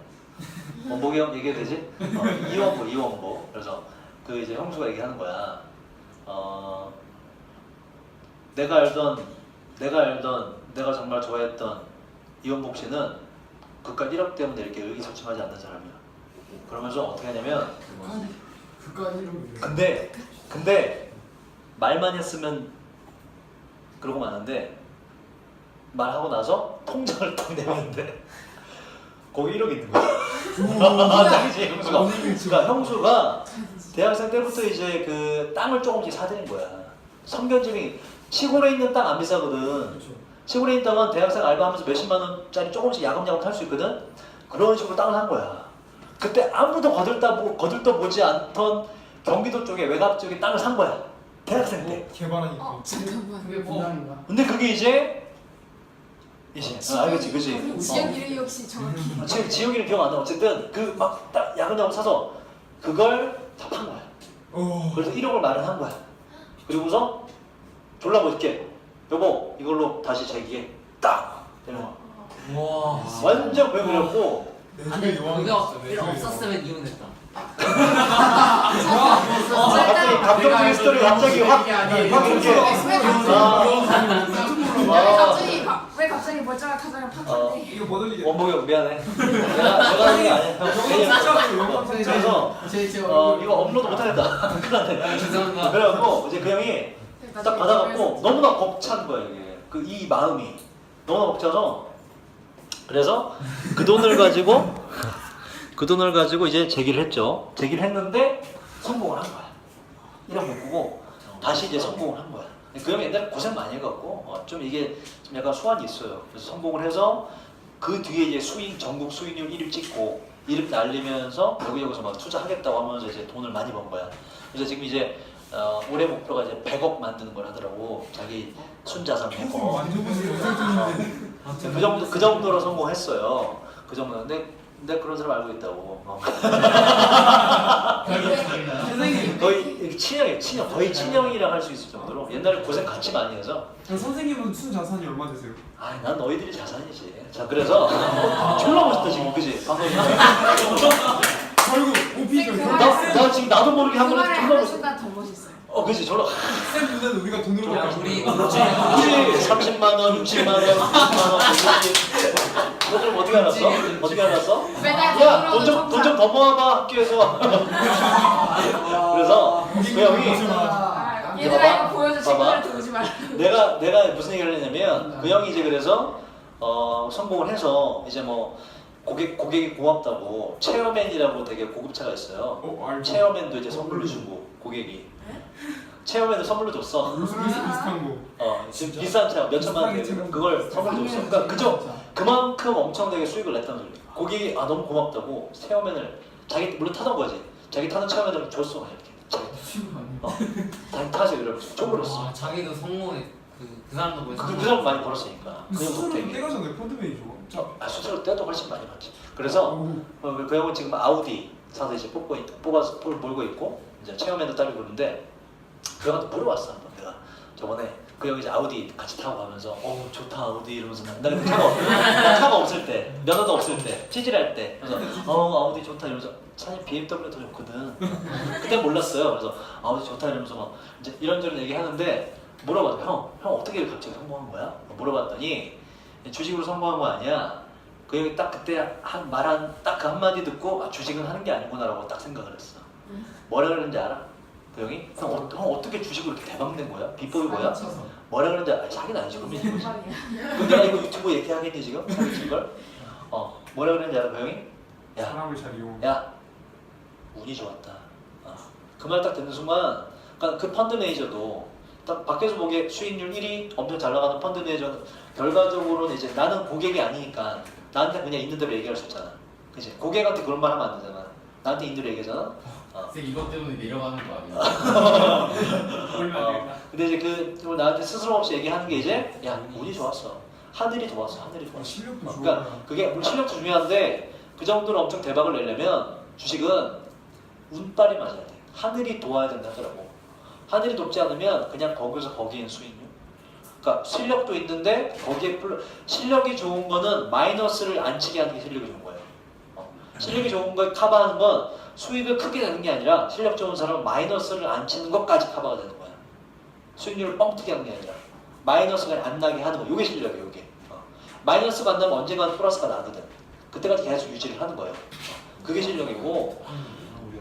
원복이 형 얘기해도 되지? 이원복. 그래서 그 이제 형수가 얘기하는 거야. 내가 정말 좋아했던 이원복 씨는 그깟 1억 때문에 이렇게 의기소침하지 않는 사람이야. 그러면서 어떻게 하냐면 그까지 이런 근데 말만 했으면 그러고 마는데 말하고 나서 통장을 딱 내는데 거기 1억 있는 거야. 당시 형수가. 그러니까 형수가 대학생 때부터 이제 그 땅을 조금씩 사들인 거야. 성견지명이 시골에 있는 땅 안 비싸거든. 시골에 있는 땅은 대학생 알바하면서 몇십만 원짜리 조금씩 야금야금 살 수 있거든. 그런 식으로 땅을 산 거야. 그때 아무도 거들떠 보지 않던 경기도 쪽에 외곽 쪽에 땅을 산 거야. 대학생 때. 개발하니까. 잠깐만. 그게 분당인가? 근데 그게 이제 알겠지, 그지? 지역 이름이 혹시 정확히? 지역 이름 기억 안 나. 어쨌든 그 막 딱 야금야금 사서 그걸 다 판 거야. 그래서 1억을 마련한 거야. 그리고서 졸라 멋있게 여보 이걸로 다시 재기해 딱 되는 거야. 와. 완전 배그렸고 아니 그게 없었으면 이혼했다. 갑자기 감동적인 스토리 갑자기 확 이렇게 왜 갑자기 멀쩡한 타자를 팠는데? 이거 못 올리게. 원복이 형 미안해. 내가 하는 게 아니야. 형 그래서 이거 업로드 못하겠다. 큰일 났네. 죄송합니다. 그래갖고 이제 그 형이 딱 받아갖고 너무나 벅찬 거야 이게. 이 마음이 너무나 벅차서 그래서 그 돈을 가지고 이제 제기를 했죠. 제기를 했는데 성공을 한 거야. 1억 못 꾸고 다시 이제 성공을 한 거야. 그 형이 옛날에 고생 많이 해갖고 좀 이게 좀 약간 소환이 있어요. 그래서 성공을 해서 그 뒤에 이제 전국 수익률 1위 찍고 이름 날리면서 여기저기서 막 투자하겠다고 하면서 이제 돈을 많이 번 거야. 그래서 지금 이제 올해 목표가 이제 100억 만드는 걸 하더라고. 자기 순자산 100억. 만져보세요. 그 정도로 성공했어요. 그 정도. 근데 그런 사람 알고 있다고. 거의 친형, 거의 친형이라 할 수 있을 정도로 옛날에 고생 같이 많이 해서. 선생님은 순 자산이 얼마 되세요? 난 너희들이 자산이지. 자, 그래서 졸라 멋있다 지금, 그지? 방금. 결국 오피죠. 나 지금 나도 모르게 한 그 번에 말에 졸라 하는 멋있어. 순간 더 멋있어요. 그지? 졸라. 쌤 눈에는 우리가 돈으로 야, 받고 우리 그렇지. 30만 원, 60만 원, 60만 원, 60. 너들 어떻게 알았어? 어떻게 알았어? 매달 야, 돈 좀 더 모아봐 학교에서. 그래서 그 형이 얘들아 이거 보여줘. 봐봐. 친구들 들어오지 말라. 내가 무슨 얘기를 했냐면 그 형이 이제 그래서 성공을 해서 이제 뭐 고객이 고맙다고 체어맨이라고 되게 고급차가 있어요. 알죠. 체어맨도 이제 선물로 주고 고객이 체어맨도 선물로 줬어. 비슷한 거. 지금 비싼 차 몇 천만 원 되는 그걸 선물로 줬어. 그러니까 그만큼 엄청나게 수익을 냈다는 소리. 고객이 너무 고맙다고 체어맨을 자기 물론 타던 거지. 자기 타는 체어맨을 줬어 이렇게. 자기 타세요 이러면서 줘버렸어. 자기도 성공해. 그 사람도 뭐. 그 사람 많이 벌었으니까. 그 형 수수료 덕택이. 떼가잖아요. 펀드 매니저가. 수수료 때도 훨씬 많이 받지. 그래서 그 형은 지금 아우디 사서 이제 뽑아서 몰고 있고 이제 체험에도 따르고 있는데 그 형한테 물어봤어 한번 내가 저번에 그 형이 이제 아우디 같이 타고 가면서 좋다 아우디 이러면서 나 그때 차가 없을 때 면허도 없을 때 찌질할 때 그래서 아우디 좋다 이러면서 사실 BMW가 더 좋거든. 그때 몰랐어요. 그래서 아우디 좋다 이러면서 막 이제 이런저런 얘기하는데 물어봤어. 형 어떻게 갑자기 성공한 거야? 물어봤더니 주식으로 성공한 거 아니야. 그 형이 딱 그때 말한 딱 그 한마디 듣고 주식은 하는 게 아니구나라고 딱 생각을 했어. 뭐라 그러는지 알아? 그 형이? 형 어떻게 주식으로 이렇게 대박낸 거야? 비법이 뭐야? 뭐라 그러는지 자기는 알지 그러면 이거지. 내가 이거 유튜브 얘기하겠니 지금? 사기친 걸? 뭐라 그러는지 알아 그 형이? 사람을 잘 이용. 야 운이 좋았다. 그 말 딱 듣는 순간 그러니까 그 펀드 매니저도 딱 밖에서 보기에 수익률 1위 엄청 잘 나가는 펀드 매니저는 결과적으로는 이제 나는 고객이 아니니까 나한테 그냥 있는 대로 얘기할 수 있잖아. 그치? 고객한테 그런 말 하면 안 되잖아. 나한테 있는 대로 얘기하잖아. 쌤 이것 때문에 내려가는 거 아니야? 근데 이제 나한테 스스럼 없이 얘기하는 게 이제 야 운이 좋았어. 하늘이 도왔어. 하늘이 도왔어. 실력도 좋아. 그러니까 그게 물론 실력도 중요한데 그 정도로 엄청 대박을 내려면 주식은 운빨이 맞아야 돼. 하늘이 도와야 된다 하더라고. 하늘이 돕지 않으면 그냥 거기인 수익률. 그러니까 실력도 있는데 거기에 실력이 좋은 거는 마이너스를 안 치게 하는 게 실력이 좋은 거예요. 실력이 좋은 걸 커버하는 건 수익을 크게 내는 게 아니라 실력 좋은 사람은 마이너스를 안 치는 것까지 커버가 되는 거야. 수익률을 뻥튀기 하는 게 아니라 마이너스가 안 나게 하는 거. 이게 실력이에요. 이게. 마이너스가 안 나면 언젠가는 플러스가 나거든. 그때까지 계속 유지를 하는 거예요. 그게 실력이고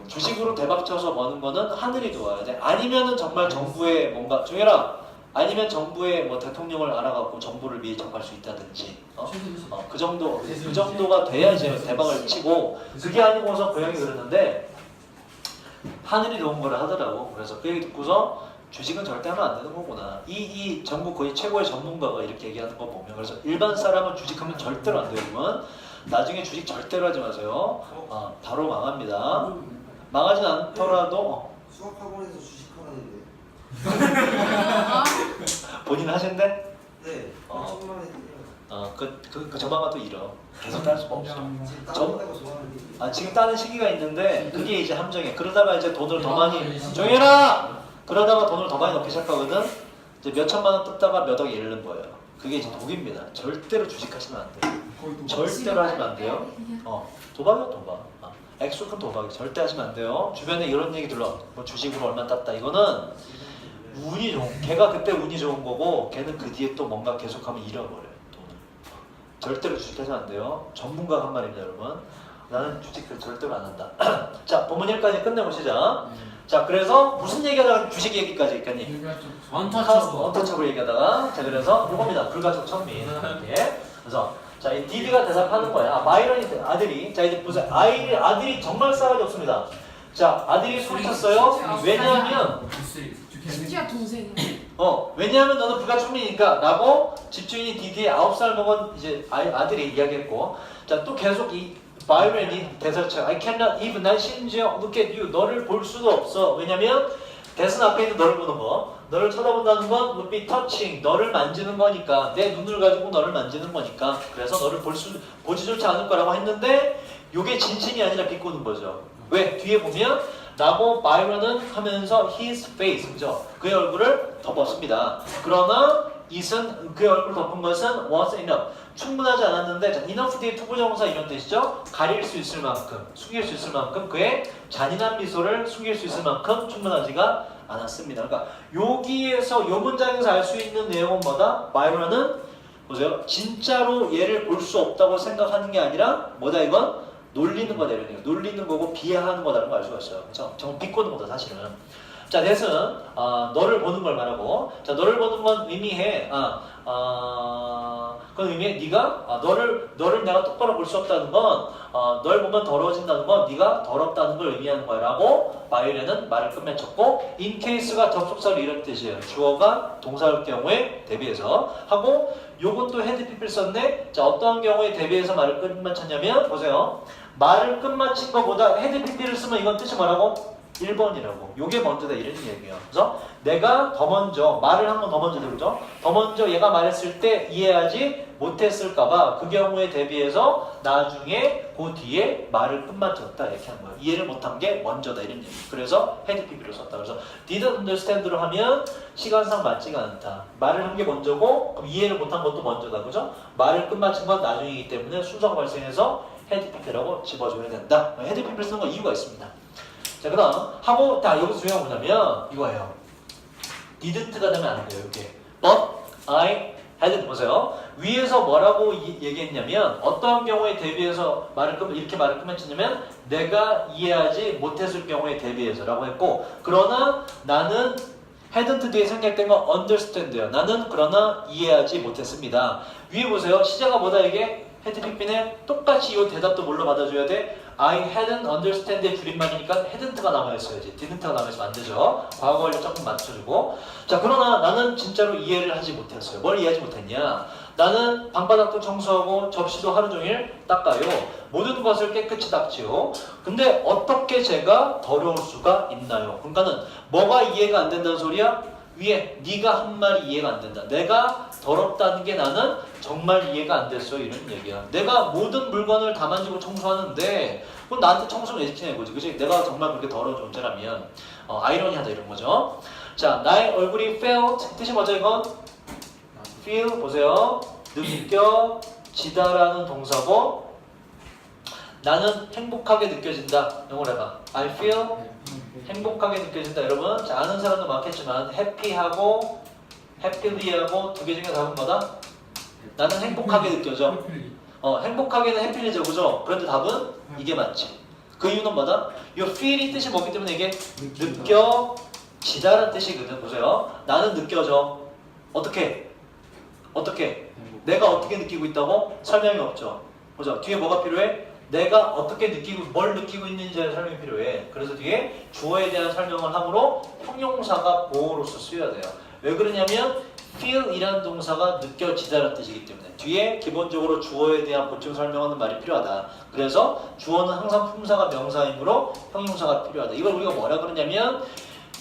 주식으로 대박 쳐서 버는 거는 하늘이 도와야 돼. 아니면은 정말 정부의 뭔가 종현아 아니면 정부의 뭐 대통령을 알아갖고 정부를 미리 접할 수 있다든지 그 정도가 돼야 이제 대박을 치고 그게 아니고서 그 형이 그러는데 하늘이 도운 거를 하더라고. 그래서 그 얘기 듣고서 주식은 절대 하면 안 되는 거구나. 이 전국 거의 최고의 전문가가 이렇게 얘기하는 거 보면 그래서 일반 사람은 주식하면 절대로 안 되지만 나중에 주식 절대로 하지 마세요. 바로 망합니다. 망하진 않더라도 수학학원에서 주식하는데. 본인 하신대? 네. 천만 원. 그 저방가 또 잃어. 계속 딸 수가 없어. 지금 따는다고 좋아하는데. 지금 따는 시기가 있는데 그게 이제 함정이야. 그러다가 이제 돈을 더 많이 정해라. 그러다가 돈을 더 많이 넣기 시작하거든. 이제 몇 천만 원 뜯다가 몇 억에 이르는 거예요. 그게 이제 독입니다. 절대로 주식하시면 안 돼요. 절대로 하시면 안 돼요. 도박이야 도박. 액수 큰 도박이 절대 하시면 안 돼요. 주변에 이런 얘기 들러. 뭐 주식으로 얼마 땄다. 이거는 운이 좋은. 걔가 그때 운이 좋은 거고 걔는 그 뒤에 또 뭔가 계속하면 잃어버려요. 돈을. 절대로 주식하시면 안 돼요. 전문가가 한 말입니다, 여러분. 나는 주식 절대로 안 한다. 자, 본문 1까지 끝내보시자. 자, 그래서 무슨 얘기하다가 주식 얘기까지 했겠니? 원터처블 얘기하다가 자, 그래서 이겁니다. 불가촉 천민. 예. 그래서 자, 이 디디가 대답하는 거야. 마이런이 아들이 자 이제 보세요. 아들이 정말 싸가지 없습니다. 자, 아들이 소리쳤어요. 왜냐하면 진짜 동생이야. 왜냐하면 너는 불가촉민이니까 라고 집주인이 디디의 9살 먹은 이제 아들이 이야기했고 자, 또 계속 이 바이런이 대사쳐 I cannot even 난 심지어 look at you 너를 볼 수도 없어. 왜냐면 대선 앞에 있는 너를 보는 거 너를 쳐다본다는 건 would be touching 너를 만지는 거니까 내 눈을 가지고 너를 만지는 거니까 그래서 너를 보지조차 않을 거라고 했는데 이게 진심이 아니라 비꼬는 거죠. 왜? 뒤에 보면 라고 바이런은 하면서 his face 그죠? 그의 얼굴을 덮었습니다. 그러나 it은 그의 얼굴을 덮은 것은 was enough 충분하지 않았는데 자, enough 뒤에 투부정사 이런 뜻이죠. 가릴 수 있을 만큼 숙일 수 있을 만큼 그의 잔인한 미소를 숙일 수 있을 만큼 충분하지가 않았습니다. 그러니까 여기에서 요 문장에서 알 수 있는 내용은 뭐다? 바이런은 보세요. 진짜로 얘를 볼 수 없다고 생각하는 게 아니라 뭐다 이건? 놀리는 거다 이런 얘기. 놀리는 거고 비하하는 거다라는 걸 알 수가 있어요. 그렇죠? 정말 비꼬는 거다 사실은. 자, 대승 너를 보는 걸 말하고 자, 너를 보는 건 의미해. 그건 의미해. 네가 너를 내가 똑바로 볼 수 없다는 건 널 보면 더러워진다는 건 네가 더럽다는 걸 의미하는 거라고 바이런은 말을 끝맺혔고 in case가 접속사를 이런 뜻이에요. 주어가 동사일 경우에 대비해서 하고 요건 또 헤드 피플 썼네. 자, 어떠한 경우에 대비해서 말을 끝마쳤냐면 보세요. 말을 끝마친 것보다 헤드 피플을 쓰면 이건 뜻이 뭐라고? 1번이라고. 요게 먼저다 이런 얘기예요. 그래서 내가 더 먼저 말을 한 번 더 먼저 들죠. 더 먼저 얘가 말했을 때 이해하지 못했을까봐 그 경우에 대비해서 나중에 그 뒤에 말을 끝마쳤다 이렇게 한 거예요. 이해를 못한 게 먼저다 이런 얘기. 그래서 헤드 피비를 썼다. 그래서 didn't understand로 하면 시간상 맞지가 않다. 말을 한 게 먼저고 그럼 이해를 못한 것도 먼저다. 그죠? 말을 끝마친 건 나중이기 때문에 순서가 발생해서 헤드 피비라고 집어줘야 된다. 헤드 피비를 쓰는 건 이유가 있습니다. 자, 그럼 하고 다 여기서 중요한 거 뭐냐면 이거예요. didn't가 되면 안 돼요. 이렇게 but I hadn't 보세요. 위에서 뭐라고 얘기했냐면 어떠한 경우에 대비해서 이렇게 말을 끝맺혔냐면 내가 이해하지 못했을 경우에 대비해서라고 했고 그러나 나는 hadn't 뒤에 생략된 건 understand예요. 나는 그러나 이해하지 못했습니다. 위에 보세요. 시제가 뭐다 이게? 헤드 피핀에 똑같이 이 대답도 뭘로 받아줘야 돼? I hadn't understand의 줄임말이니까 hadn't가 남아있어야지. didn't가 남아있으면 안 되죠. 과거 완료 조금 맞춰주고. 자, 그러나 나는 진짜로 이해를 하지 못했어요. 뭘 이해하지 못했냐? 나는 방바닥도 청소하고 접시도 하루 종일 닦아요. 모든 것을 깨끗이 닦지요. 근데 어떻게 제가 더러울 수가 있나요? 그러니까는 뭐가 이해가 안 된다는 소리야? 위에 네가 한 말이 이해가 안 된다. 내가 더럽다는 게 나는 정말 이해가 안 됐어 이런 얘기야. 내가 모든 물건을 다 만지고 청소하는데 그건 나한테 청소를 왜 시키냐 이거지. 그치? 내가 정말 그렇게 더러운 존재라면 아이러니하다 이런 거죠. 자, 나의 얼굴이 felt 뜻이 뭐죠 이건? feel 보세요. 느껴지다라는 동사고 나는 행복하게 느껴진다. 영어로 해봐. I feel 행복하게 느껴진다. 여러분 자, 아는 사람도 많겠지만 happy하고 happyly하고 두 개 중에 답은 뭐다? 나는 행복하게 느껴져. 행복하게는 해피리죠, 그죠? 그런데 답은 이게 맞지. 그 이유는 뭐다? 이 feel이 뜻이 뭐기 때문에 이게 느껴지다라는 뜻이거든. 보세요. 나는 느껴져. 어떻게? 내가 어떻게 느끼고 있다고? 설명이 없죠. 보자. 뒤에 뭐가 필요해? 내가 어떻게 느끼고 뭘 느끼고 있는지에 설명이 필요해. 그래서 뒤에 주어에 대한 설명을 하므로 형용사가 보어로서 쓰여야 돼요. 왜 그러냐면 feel이라는 동사가 느껴지다라는 뜻이기 때문에 뒤에 기본적으로 주어에 대한 보충 설명하는 말이 필요하다. 그래서 주어는 항상 품사가 명사이므로 형용사가 필요하다. 이걸 우리가 뭐라 그러냐면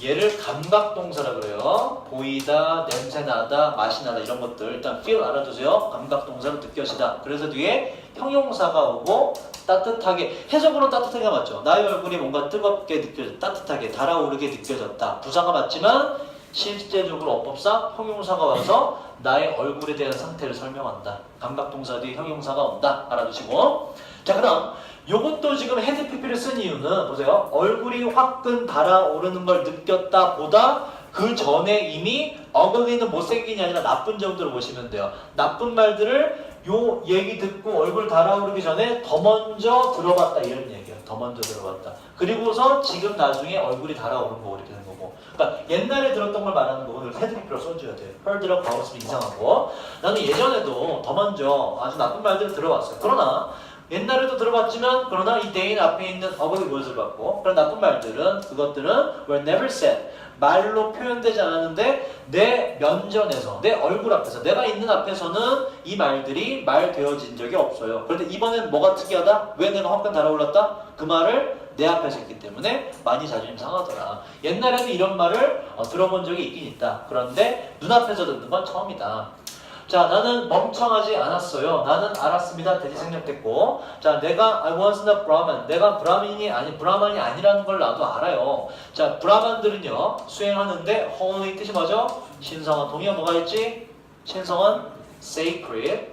얘를 감각동사라 그래요. 보이다, 냄새나다, 맛이 나다 이런 것들 일단 feel 알아두세요. 감각동사로 느껴지다. 그래서 뒤에 형용사가 오고 따뜻하게, 해석으로 따뜻하게 맞죠. 나의 얼굴이 뭔가 뜨겁게 느껴졌다, 따뜻하게 달아오르게 느껴졌다. 부사가 맞지만 실제적으로 어법상 형용사가 와서 나의 얼굴에 대한 상태를 설명한다. 감각동사 뒤에 형용사가 온다. 알아두시고. 자, 그럼 요것도 지금 헤드 PP를 쓴 이유는 보세요. 얼굴이 화끈 달아오르는 걸 느꼈다 보다 그 전에 이미 ugly는 못생긴이 아니라 나쁜 정도로 보시면 돼요. 나쁜 말들을 요 얘기 듣고 얼굴 달아오르기 전에 더 먼저 들어봤다 이런 얘기예요. 더 먼저 들어봤다. 그리고서 지금 나중에 얼굴이 달아오른 거고 이렇게 되는 거고. 그러니까 옛날에 들었던 걸 말하는 거고 헤드 PP로 써줘야 돼요. heard라고 바로 쓰면 이상하고. 나는 예전에도 더 먼저 아주 나쁜 말들을 들어봤어요. 그러나 옛날에도 들어봤지만 그러나 이 대인 앞에 있는 ugly word을 봤고 그런 나쁜 말들은 그것들은 were never said 말로 표현되지 않았는데 내 면전에서 내 얼굴 앞에서 내가 있는 앞에서는 이 말들이 말되어진 적이 없어요. 그런데 이번엔 뭐가 특이하다? 왜 내가 화끈 달아올랐다? 그 말을 내 앞에서 했기 때문에 많이 자존심 상하더라. 옛날에는 이런 말을 들어본 적이 있긴 있다. 그런데 눈앞에서 듣는 건 처음이다. 자, 나는 멍청하지 않았어요. 나는 알았습니다. 대지 생략됐고. 자, 내가 I wasn't a Brahmin. 내가 브라만이 아니라는 걸 나도 알아요. 자, 브라만들은요 수행하는데 holy 뜻이 뭐죠? 신성한. 동의어 뭐가 있지? 신성한 sacred.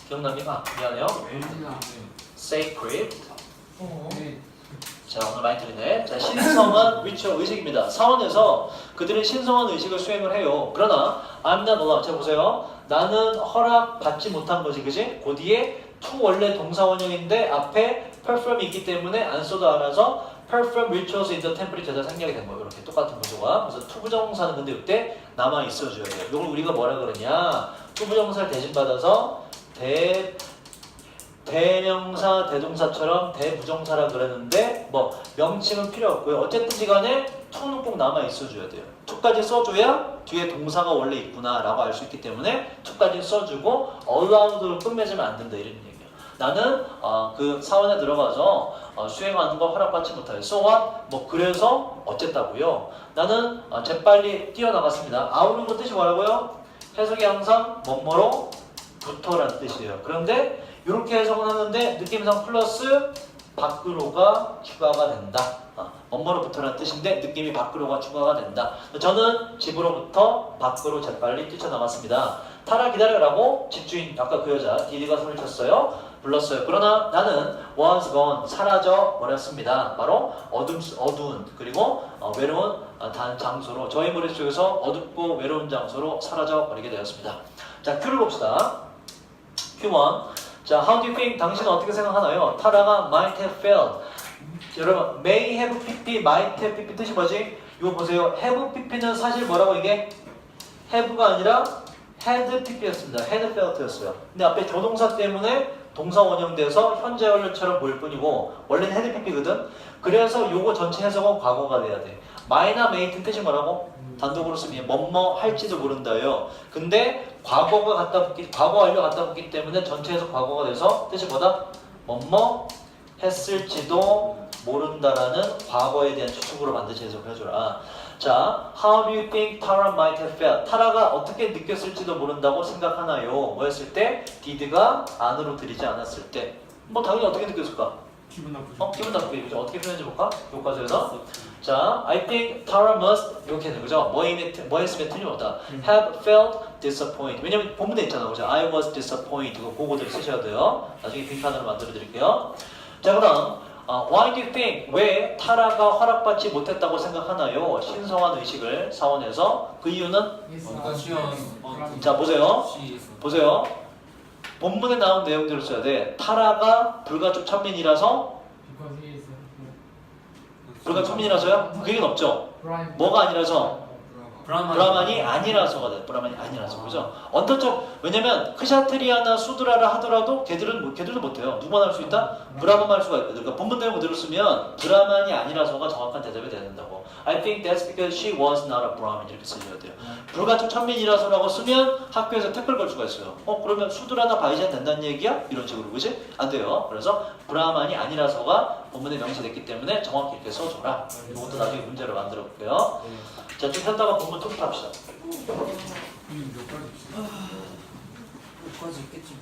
기억납니까? 미안해요. sacred. 자, 오늘 많이 들리네. 자, 신성한 위치와 의식입니다. 사원에서 그들은 신성한 의식을 수행을 해요. 그러나 I'm not allowed. 자, 보세요. 나는 허락받지 못한 거지, 그지? 그 뒤에 to 원래 동사 원형인데 앞에 perform이 있기 때문에 안 써도 알아서 perform rituals in the temple 제자 생략이 된 거예요. 이렇게 똑같은 구조가. 그래서 to 부정사는 근데 이때 남아 있어줘야 돼요. 이걸 우리가 뭐라 그러냐? to 부정사를 대신받아서 대명사, 대동사처럼 대부정사라 그랬는데 뭐 명칭은 필요 없고요. 어쨌든지 간에 to는 꼭 남아 있어줘야 돼요. to까지 써줘야 뒤에 동사가 원래 있구나 라고 알 수 있기 때문에 to까지 써주고 allowed로 끝맺으면 안 된다 이런 얘기예요. 나는 그 사원에 들어가서 수행하는 걸 허락받지 못해요. So what? 뭐 그래서 어쨌다고요. 나는 재빨리 뛰어나갔습니다. 아우는 거 뜻이 뭐라고요? 해석이 항상 뭐뭐로 부터라는 뜻이에요. 그런데 이렇게 해석은 하는데 느낌상 플러스 밖으로가 추가가 된다. 뭐뭐로부터라는 뜻인데 느낌이 밖으로가 추가가 된다. 저는 집으로부터 밖으로 재빨리 뛰쳐나갔습니다. 타라 기다려라고 집주인 아까 그 여자 디디가 손을 쳤어요. 불렀어요. 그러나 나는 was gone 사라져 버렸습니다. 바로 어두운 그리고 외로운 장소로 저희 머릿속에서 어둡고 외로운 장소로 사라져 버리게 되었습니다. 자, Q를 봅시다. Q1 자, how do you think? 당신은 어떻게 생각하나요? 타라가 might have failed. 여러분, may have pp, might have pp 뜻이 뭐지? 이거 보세요. have pp는 사실 뭐라고 이게? have가 아니라 had pp였습니다. had failed였어요. 근데 앞에 조동사 때문에 동사 원형돼서 현재 완료처럼 보일 뿐이고 원래는 had pp거든? 그래서 요거 전체 해석은 과거가 돼야 돼. my나 may는 뜻이 뭐라고? 단독으로 쓰면 뭐뭐 할지도 모른다예요. 근데 과거 완료 갖다 붙기 때문에 전체에서 과거가 돼서 뜻이 뭐다? 뭐뭐 했을지도 모른다라는 과거에 대한 추측으로 반드시 해석을 해줘라. 자, how do you think Tara might have felt? 타라가 어떻게 느꼈을지도 모른다고 생각하나요? 뭐 했을 때? did가 안으로 들이지 않았을 때. 뭐 당연히 어떻게 느꼈을까? 기분 나쁘죠. 기분 나쁘게. 그죠? 어떻게 표현해 볼까? 교과서에서. 자, I think Tara must 이렇게 되는 거죠. 뭐 했으면 틀림없다. Have felt disappointed. 왜냐면 본문에 있잖아, 그죠? I was disappointed. 그거들 쓰셔야 돼요. 나중에 빈칸으로 만들어 드릴게요. 자, 그다음 why do you think? 왜 타라가 허락받지 못했다고 생각하나요? 신성한 의식을 사원에서 그 이유는 자 보세요. 본문에 나온 내용대로 써야 돼. 타라가 불가촉 천민이라서 불가촉 천민이라서요? 그 얘기는 없죠. 뭐가 아니라서? 브라만이 아니라서가 돼. 브라만이 아니라서. 그죠? 언더쪽 왜냐면 크샤트리아나 수드라를 하더라도 걔들도 못해요. 누구만 할 수 있다? 브라만만 할 수가 있거든. 그러니까 본문 내용 그대로 쓰면 브라만이 아니라서가 정확한 대답이 돼야 된다고. I think that's because she was not a Brahmin 이렇게 쓰셔야 돼요. 불가촉 천민이라서라고 쓰면 학교에서 태클 걸 수가 있어요. 그러면 수드라나 바이잔 된다는 얘기야? 이런 식으로 그지? 안 돼요. 그래서 브라만이 아니라서가 본문에 명시됐기 때문에 정확히 이렇게 써줘라. 이것도 나중에 문제로 만들어 볼게요. 자, 좀 했다가 본문 톡 합시다. 몇 가지 여기까지 있겠지.